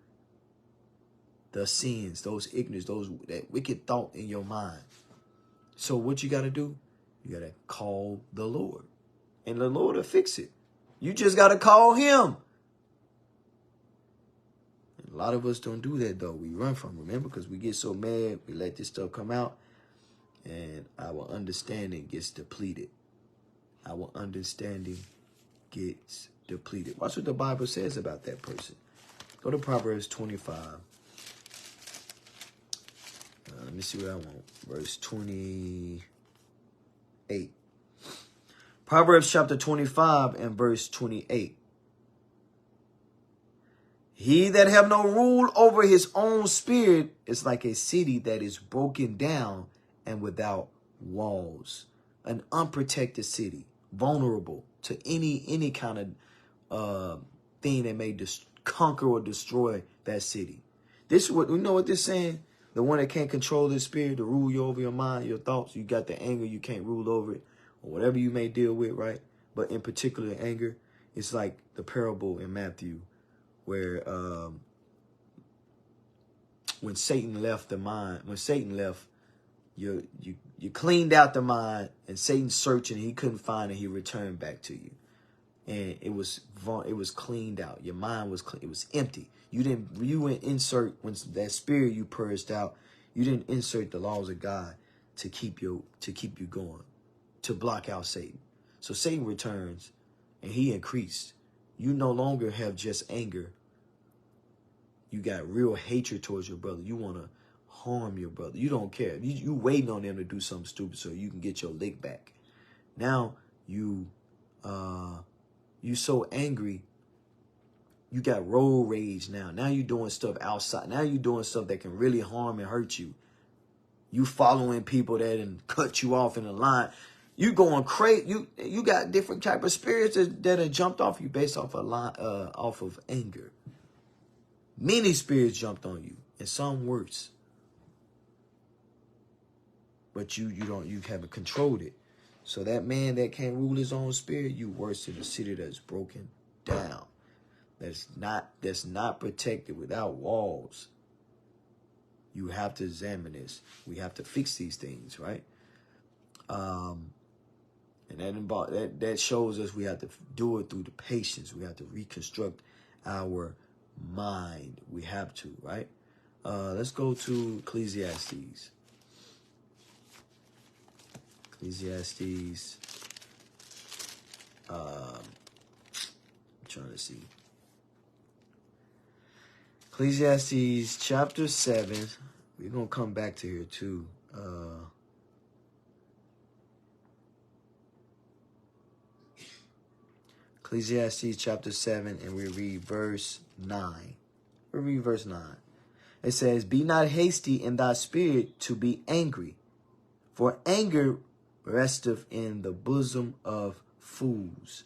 Speaker 1: The sins, those ignorance, that wicked thought in your mind. So what you got to do? You got to call the Lord. And the Lord will fix it. You just got to call him. And a lot of us don't do that, though. We run from him, remember? Because we get so mad, we let this stuff come out, and our understanding gets depleted. Our understanding gets depleted. Watch what the Bible says about that person. Go to Proverbs 25. Let me see what I want. Verse 28. Proverbs chapter 25 and verse 28. He that have no rule over his own spirit is like a city that is broken down and without walls. An unprotected city, vulnerable to any kind of thing that may conquer or destroy that city. This is what we know what this is saying. The one that can't control the spirit to rule you over your mind, your thoughts. You got the anger, you can't rule over it, or whatever you may deal with, right? But in particular, anger, it's like the parable in Matthew where when Satan left the mind, you cleaned out the mind, and Satan searching, he couldn't find it, he returned back to you. And it was cleaned out. Your mind was clean, it was empty. You didn't insert, when that spirit you purged out, you didn't insert the laws of God to keep you going, to block out Satan. So Satan returns and he increased. You no longer have just anger. You got real hatred towards your brother. You want to harm your brother. You don't care. You waiting on them to do something stupid so you can get your lick back. Now you so angry. You got road rage now. Now you doing stuff outside. Now you doing stuff that can really harm and hurt you. You following people that and cut you off in the line. You going crazy. You got different type of spirits that have jumped off you based off of anger. Many spirits jumped on you, and some worse. But you haven't controlled it. So that man that can't rule his own spirit, you worse than a city that's broken down. That's not protected, without walls. You have to examine this. We have to fix these things, right? And that shows us we have to do it through the patience. We have to reconstruct our mind. We have to, right? Let's go to Ecclesiastes. I'm trying to see. Ecclesiastes chapter 7. We're going to come back to here too. Ecclesiastes chapter 7, and we read verse 9. It says, "Be not hasty in thy spirit to be angry, for anger resteth in the bosom of fools."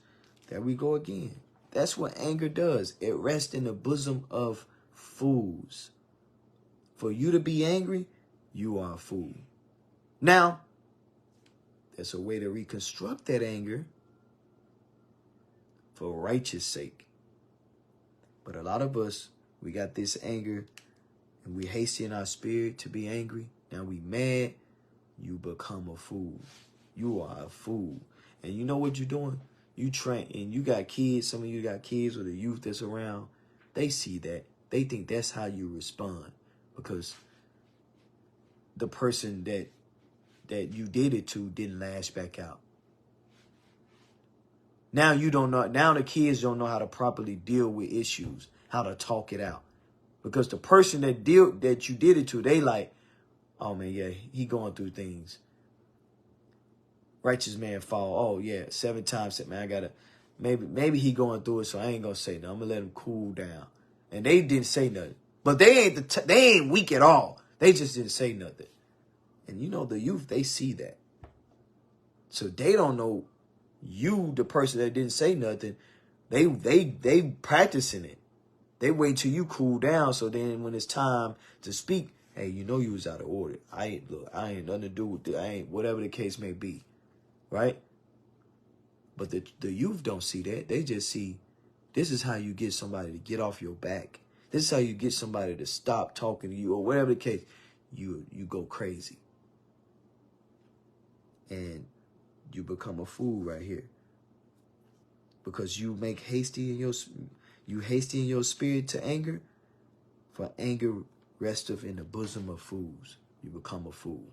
Speaker 1: There we go again. That's what anger does. It rests in the bosom of fools. For you to be angry, you are a fool. Now, there's a way to reconstruct that anger for righteous sake. But a lot of us, we got this anger and we hasty in our spirit to be angry. Now we mad, you become a fool. You are a fool. And you know what you're doing? You train, and you got kids, some of you got kids or the youth that's around. They see that. They think that's how you respond, because the person that you did it to didn't lash back out. Now you don't know. Now the kids don't know how to properly deal with issues, how to talk it out, because the person that you did it to, they like, oh man, yeah, he going through things. Righteous man fall. Oh yeah, 7 times. Man, I gotta. Maybe he going through it, so I ain't gonna say nothing. I'm gonna let him cool down. And they didn't say nothing, but they ain't weak at all. They just didn't say nothing. And you know the youth, they see that, so they don't know. You, the person that didn't say nothing, they practicing it. They wait till you cool down, so then when it's time to speak, hey, you know you was out of order. I ain't nothing to do with it. I ain't, whatever the case may be, right? But the youth don't see that. They just see, this is how you get somebody to get off your back. This is how you get somebody to stop talking to you, or whatever the case. You go crazy, and you become a fool right here, because you make hasty in your spirit to anger. For anger resteth in the bosom of fools. You become a fool,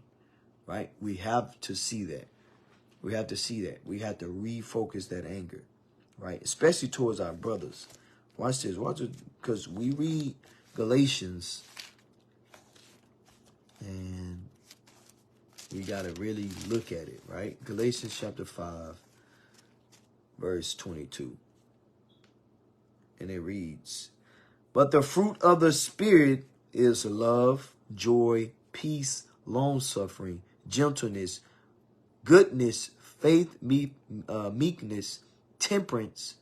Speaker 1: right? We have to see that. We have to see that. We have to refocus that anger, right? Especially towards our brothers. Watch this. Because we read Galatians, and we got to really look at it, right? Galatians chapter 5, verse 22. And it reads, "But the fruit of the Spirit is love, joy, peace, long-suffering, gentleness, goodness, faith, meekness, temperance.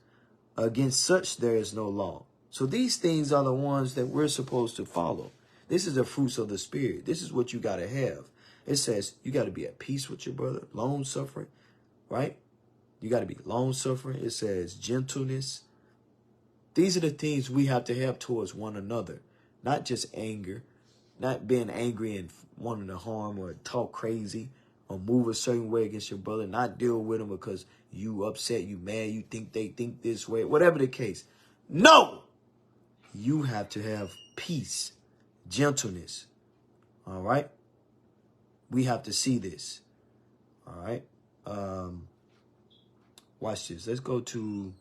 Speaker 1: Against such there is no law." So these things are the ones that we're supposed to follow. This is the fruits of the Spirit. This is what you got to have. It says you got to be at peace with your brother, long-suffering, right? You got to be long-suffering. It says gentleness. These are the things we have to have towards one another, not just anger, not being angry and wanting to harm or talk crazy or move a certain way against your brother, not deal with them because you upset, you mad, you think they think this way, whatever the case. No! You have to have peace, gentleness, all right? We have to see this, all right? Watch this. Let's go to...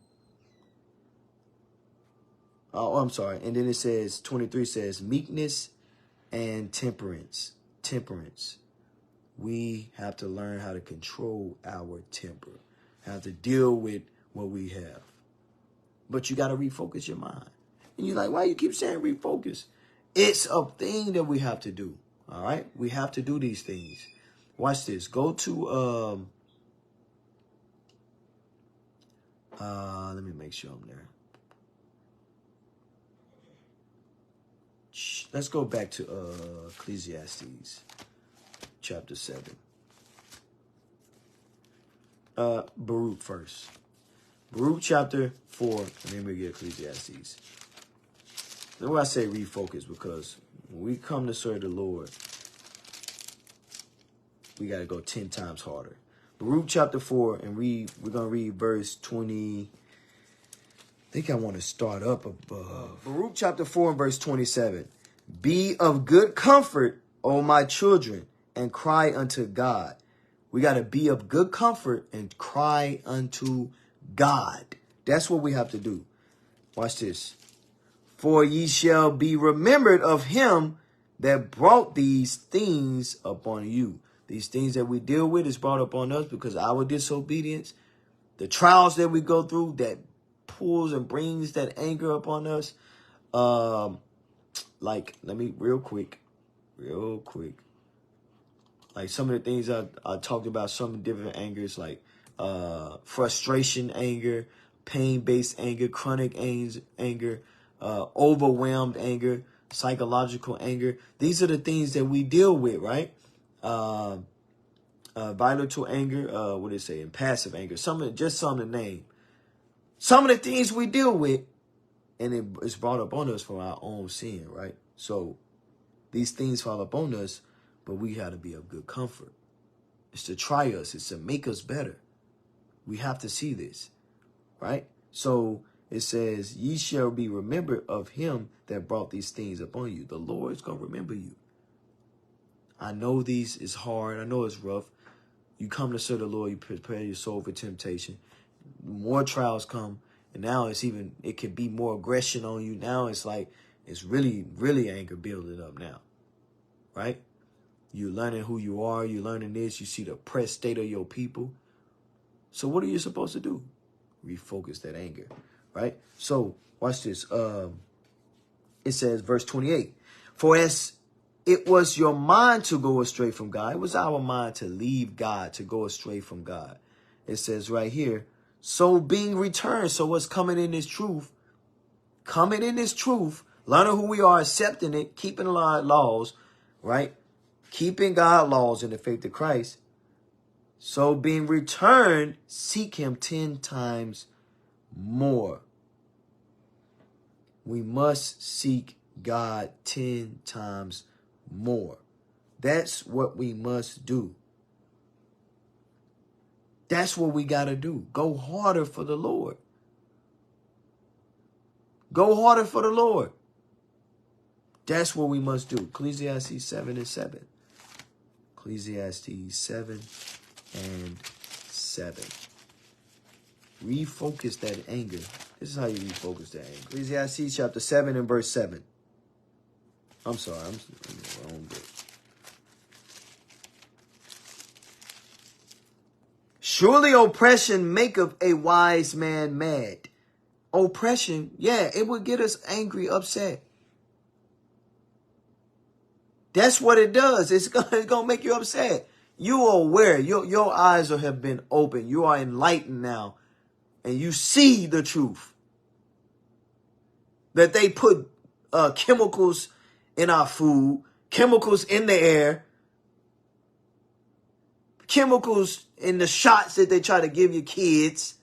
Speaker 1: Oh, I'm sorry. And then it says, 23 says, meekness and temperance. Temperance. We have to learn how to control our temper, how to deal with what we have. But you got to refocus your mind. And you're like, why you keep saying refocus? It's a thing that we have to do. All right? We have to do these things. Watch this. Go to, let me make sure I'm there. Let's go back to Ecclesiastes chapter 7. Baruch first. Baruch chapter 4, and then we get Ecclesiastes. That's why I say refocus, because when we come to serve the Lord, we got to go 10 times harder. Baruch chapter 4, and we're going to read verse 20. I think I want to start up above. Baruch chapter 4 and verse 27. Be of good comfort, O my children, and cry unto God. We got to be of good comfort and cry unto God. That's what we have to do. Watch this. For ye shall be remembered of him that brought these things upon you. These things that we deal with is brought upon us because of our disobedience. The trials that we go through that pulls and brings that anger upon us. Like, let me real quick. Like some of the things I talked about, some different angers, like frustration anger, pain-based anger, chronic anger, overwhelmed anger, psychological anger. These are the things that we deal with, right? Volatile anger, what did it say? And passive anger. Some of the name. Some of the things we deal with, and it's brought up on us for our own sin, right? So these things fall upon us, but we got to be of good comfort. It's to try us. It's to make us better. We have to see this, right? So it says, ye shall be remembered of him that brought these things upon you. The Lord is going to remember you. I know these is hard. I know it's rough. You come to serve the Lord. You prepare your soul for temptation. More trials come. And now it can be more aggression on you. Now it's like, it's really, really anger building up now, right? You're learning who you are. You're learning this. You see the oppressed state of your people. So what are you supposed to do? Refocus that anger, right? So watch this. It says, verse 28, for as it was your mind to go astray from God, it was our mind to leave God, to go astray from God. It says right here, so being returned, so what's coming in this truth, learning who we are, accepting it, keeping the laws, right? Keeping God's laws in the faith of Christ. So being returned, seek him 10 times more. We must seek God 10 times more. That's what we must do. That's what we got to do. Go harder for the Lord. Go harder for the Lord. That's what we must do. Ecclesiastes 7 and 7. Ecclesiastes 7 and 7. Refocus that anger. This is how you refocus that anger. Ecclesiastes chapter 7 and verse 7. I'm sorry, I'm in the wrong book. Surely oppression maketh a wise man mad. Oppression, yeah, it will get us angry, upset. That's what it does. It's gonna make you upset. You are aware. Your eyes have been opened. You are enlightened now. And you see the truth. That they put chemicals in our food, chemicals in the air, chemicals in the shots that they try to give your kids,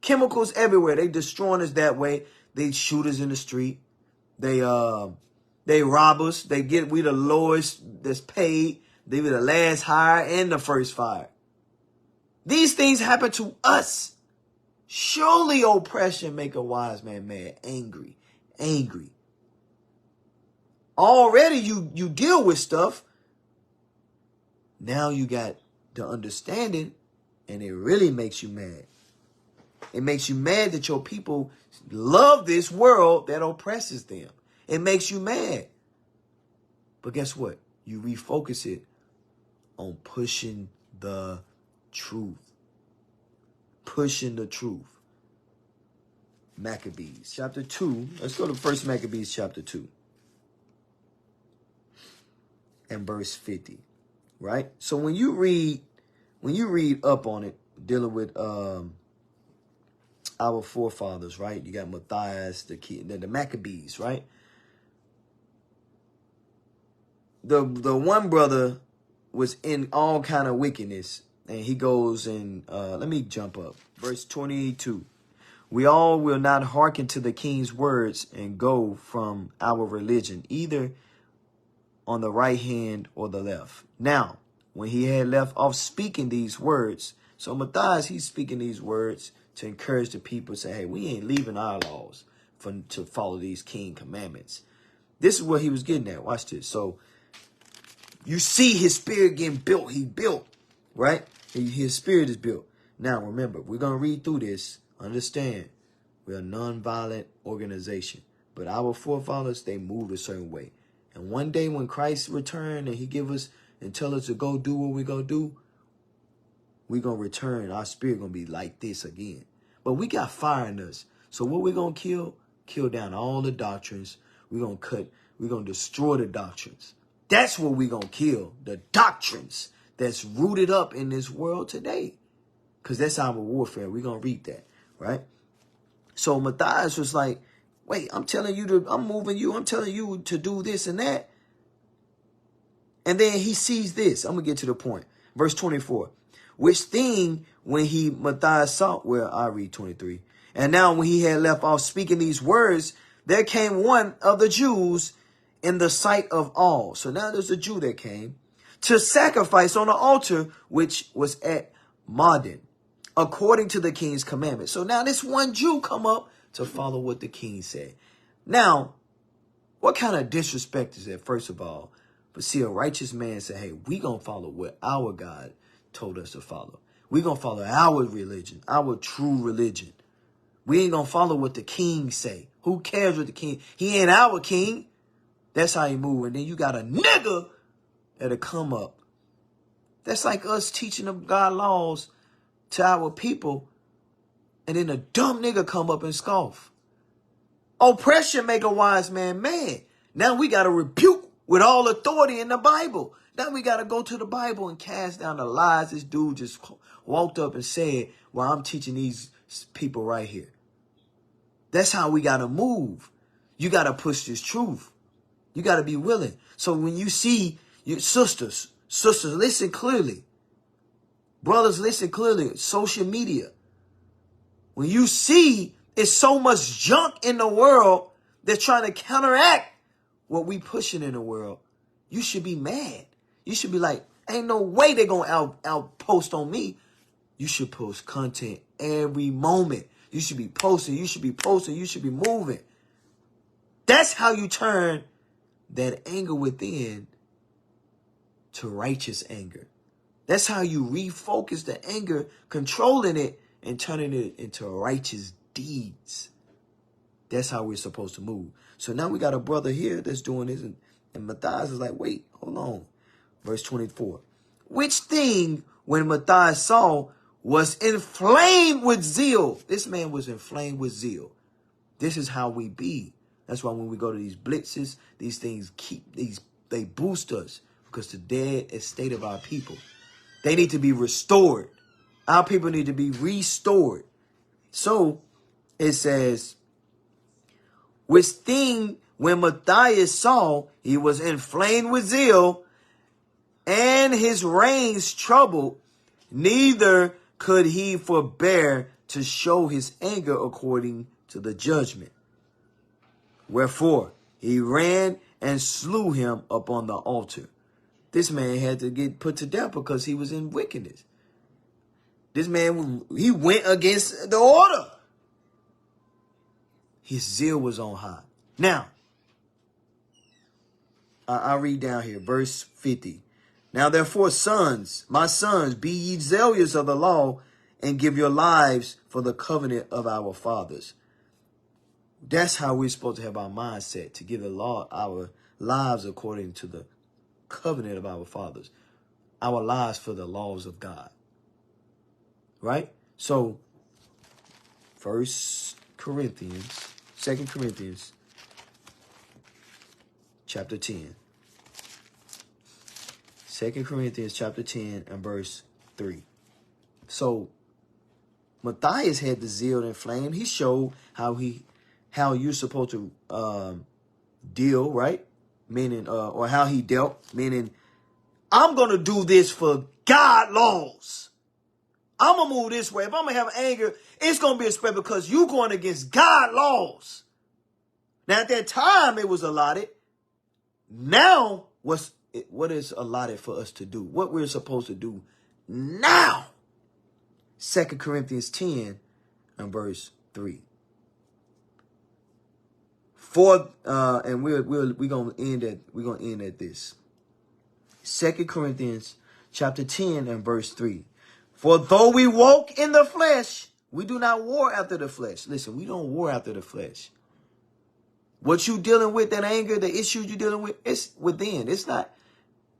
Speaker 1: chemicals everywhere. They destroying us that way. They shoot us in the street. They rob us. We the lowest that's paid. They be the last hire and the first fire. These things happen to us. Surely oppression make a wise man mad, angry. Already you deal with stuff. Now you got the understanding, and it really makes you mad. It makes you mad that your people love this world that oppresses them. It makes you mad. But guess what? You refocus it on pushing the truth. Pushing the truth. Maccabees chapter 2. Let's go to 1 Maccabees chapter 2. And verse 50. Right? So when you read up on it, dealing with our forefathers, right? You got Matthias, the Maccabees, right? the one brother was in all kind of wickedness, and he goes and let me jump up. Verse 22. We all will not hearken to the king's words and go from our religion, either on the right hand or the left. Now, when he had left off speaking these words, so Matthias, he's speaking these words to encourage the people, say, hey, we ain't leaving our laws to follow these king commandments. This is what he was getting at. Watch this. So you see his spirit getting built. He built, right? His spirit is built. Now, remember, we're going to read through this. Understand, we're a non-violent organization. But our forefathers, they moved a certain way. And one day when Christ returned and he give us and tell us to go do what we're going to do, we're going to return. Our spirit going to be like this again. But we got fire in us. So what we're going to kill? Kill down all the doctrines. We're going to cut. We're going to destroy the doctrines. That's what we're going to kill. The doctrines that's rooted up in this world today. Because that's our warfare. We're going to read that. Right? So Matthias was like, wait, I'm telling you I'm moving you. I'm telling you to do this and that. And then he sees this. I'm going to get to the point. Verse 24. Which thing when Matthias saw, well, I read 23. And now when he had left off speaking these words, there came one of the Jews in the sight of all. So now there's a Jew that came to sacrifice on the altar, which was at Modin, according to the king's commandment. So now this one Jew come up to follow what the king said. Now, what kind of disrespect is that, first of all? But see, a righteous man say, hey, we going to follow what our God told us to follow. We going to follow our religion, our true religion. We ain't going to follow what the king say. Who cares what the king? He ain't our king. That's how he move. And then you got a nigga that'll come up. That's like us teaching them God laws to our people, and then a dumb nigga come up and scoff. Oppression make a wise man mad. Now we got to rebuke with all authority in the Bible. Now we got to go to the Bible and cast down the lies this dude just walked up and said while I'm teaching these people right here. That's how we got to move. You got to push this truth. You got to be willing. So when you see your sisters, listen clearly. Brothers, listen clearly. Social media. When you see it's so much junk in the world that's trying to counteract what we pushing in the world, you should be mad. You should be like, ain't no way they're going to outpost on me. You should post content every moment. You should be posting. You should be posting. You should be moving. That's how you turn that anger within to righteous anger. That's how you refocus the anger, controlling it and turning it into righteous deeds. That's how we're supposed to move. So now we got a brother here that's doing this. And Matthias is like, wait, hold on. Verse 24. Which thing when Matthias saw was inflamed with zeal. This man was inflamed with zeal. This is how we be. That's why when we go to these blitzes, these things they boost us, because the dead estate of our people, they need to be restored. Our people need to be restored. So it says, which thing when Matthias saw, he was inflamed with zeal, and his reins troubled, neither could he forbear to show his anger according to the judgment. Wherefore he ran and slew him upon the altar. This man had to get put to death because he was in wickedness. This man, he went against the order. His zeal was on high. Now, I read down here, verse 50. Now therefore, sons, my sons, be ye zealous of the law, and give your lives for the covenant of our fathers. That's how we're supposed to have our mindset, to give the law our lives according to the covenant of our fathers. Our lives for the laws of God. Right? So, 2 Corinthians, chapter 10. 2 Corinthians chapter 10 and verse 3. So, Matthias had the zeal and flame. He showed how you're supposed to deal, right? meaning, or how he dealt, meaning, I'm going to do this for God laws. I'm going to move this way. If I'm going to have anger, it's going to be expressed because you going against God laws. Now, at that time, it was allotted. Now, what is allotted for us to do? What we're supposed to do now? 2 Corinthians 10 and verse 3. And we're gonna end at this. 2 Corinthians chapter 10 and verse 3. For though we walk in the flesh, we do not war after the flesh. Listen, we don't war after the flesh. What you dealing with, that anger, the issues you dealing with, it's within. It's not,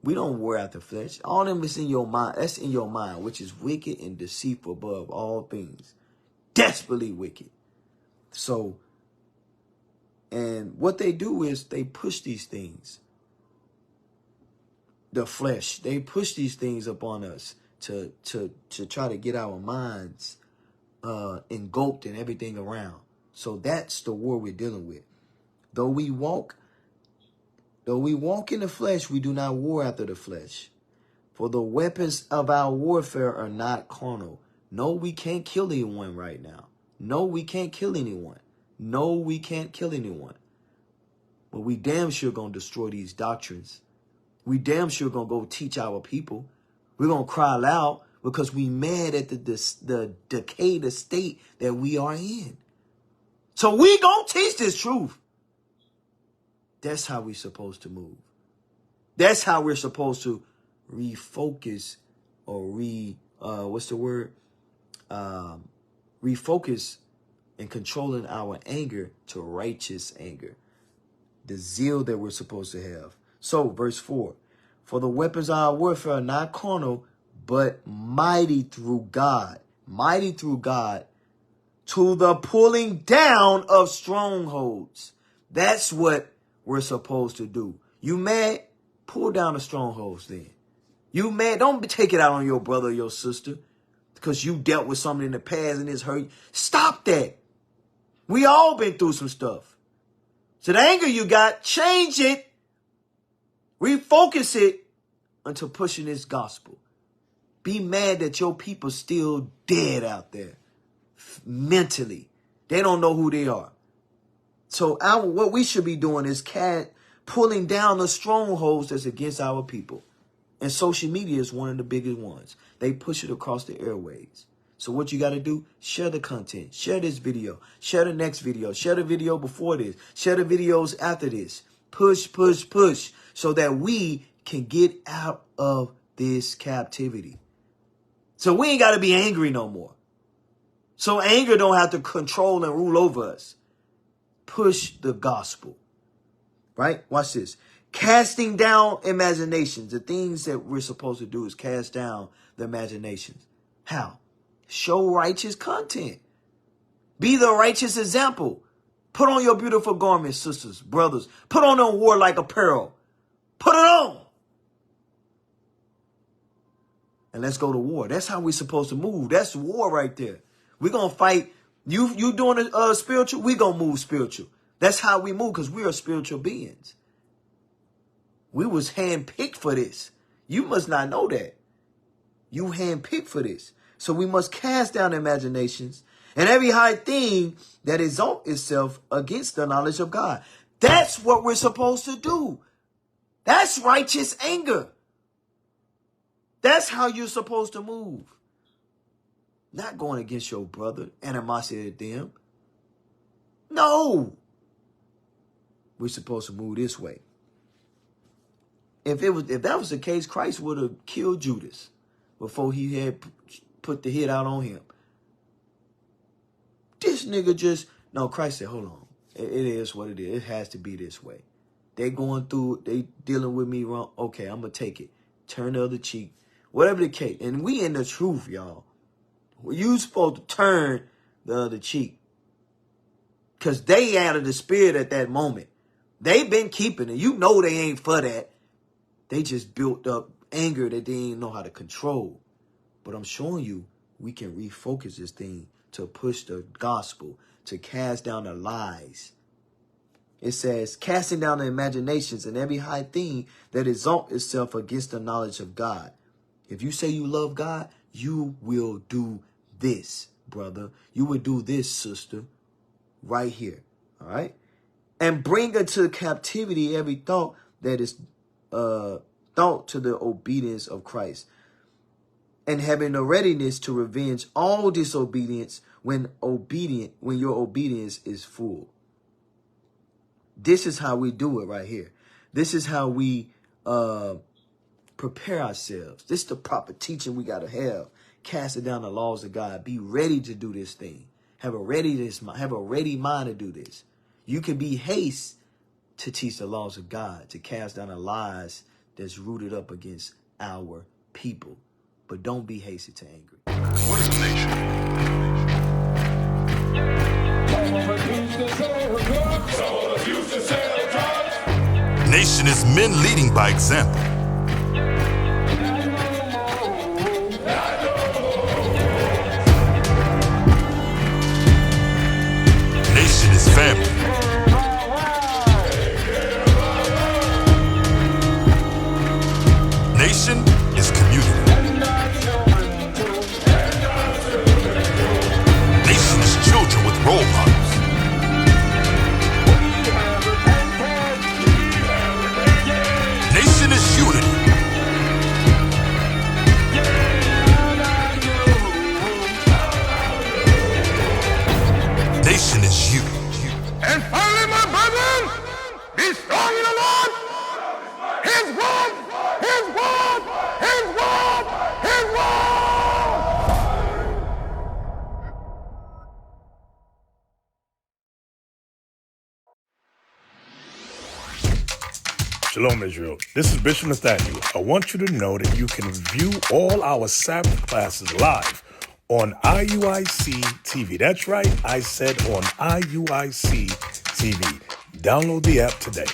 Speaker 1: we don't war after the flesh. All of them is in your mind. That's in your mind, which is wicked and deceitful above all things. Desperately wicked. So, and what they do is they push these things. The flesh, they push these things upon us to try to get our minds engulfed in everything around. So that's the war we're dealing with. Though we walk in the flesh, we do not war after the flesh. For the weapons of our warfare are not carnal. No, we can't kill anyone right now. No, we can't kill anyone. No, we can't kill anyone. But we damn sure gonna destroy these doctrines. We damn sure gonna go teach our people. We're gonna cry loud because we mad at the decayed state that we are in. So we gonna teach this truth. That's how we're supposed to move. That's how we're supposed to refocus or refocus and controlling our anger to righteous anger. The zeal that we're supposed to have. So, verse 4. For the weapons of our warfare are not carnal, but mighty through God. Mighty through God to the pulling down of strongholds. That's what we're supposed to do. You mad? Pull down the strongholds then. You mad? Don't take it out on your brother or your sister because you dealt with something in the past and it's hurt. Stop that. We all been through some stuff. So the anger you got, change it. Refocus it into pushing this gospel. Be mad that your people still dead out there. Mentally. They don't know who they are. So what we should be doing is pulling down the strongholds that's against our people. And social media is one of the biggest ones. They push it across the airwaves. So what you got to do, share the content, share this video, share the next video, share the video before this, share the videos after this. Push, push, push so that we can get out of this captivity. So we ain't got to be angry no more. So anger don't have to control and rule over us. Push the gospel, right? Watch this. Casting down imaginations. The things that we're supposed to do is cast down the imaginations. How? Show righteous content. Be the righteous example. Put on your beautiful garments, sisters, brothers. Put on a warlike apparel. Put it on. And let's go to war. That's how we're supposed to move. That's war right there. We're going to fight. You doing spiritual? We're going to move spiritual. That's how we move because we are spiritual beings. We was handpicked for this. You must not know that. You handpicked for this. So we must cast down imaginations and every high thing that exalts itself against the knowledge of God. That's what we're supposed to do. That's righteous anger. That's how you're supposed to move. Not going against your brother, animosity to them. No. We're supposed to move this way. If that was the case, Christ would have killed Judas before he had put the hit out on him. This nigga Christ said, hold on. It is what it is. It has to be this way. They going through, they dealing with me wrong. Okay, I'm going to take it. Turn the other cheek. Whatever the case. And we in the truth, y'all. You supposed to turn the other cheek. Because they out of the spirit at that moment. They been keeping it. You know they ain't for that. They just built up anger that they didn't know how to control. But I'm showing you we can refocus this thing to push the gospel, to cast down the lies. It says, casting down the imaginations and every high thing that exalts itself against the knowledge of God. If you say you love God, you will do this, brother. You will do this, sister, right here. All right. And bring into captivity every thought that is thought to the obedience of Christ. And having a readiness to revenge all disobedience when your obedience is full. This is how we do it right here. This is how we prepare ourselves. This is the proper teaching we got to have. Casting down the laws of God. Be ready to do this thing. Have a ready mind to do this. You can be haste to teach the laws of God, to cast down the lies that's rooted up against our people. But don't be hasty to anger.
Speaker 2: What is a nation? Nation is men leading by example. Nation is family. Nation is community. Nation is children with role models. Nation is unity. Nation is you.
Speaker 3: And finally, my brethren, be strong in the Lord. His word, His word, His word, His word. Shalom, Israel. This is Bishop Nathaniel. I want you to know that you can view all our Sabbath classes live on IUIC TV. That's right, I said on IUIC TV. Download the app today.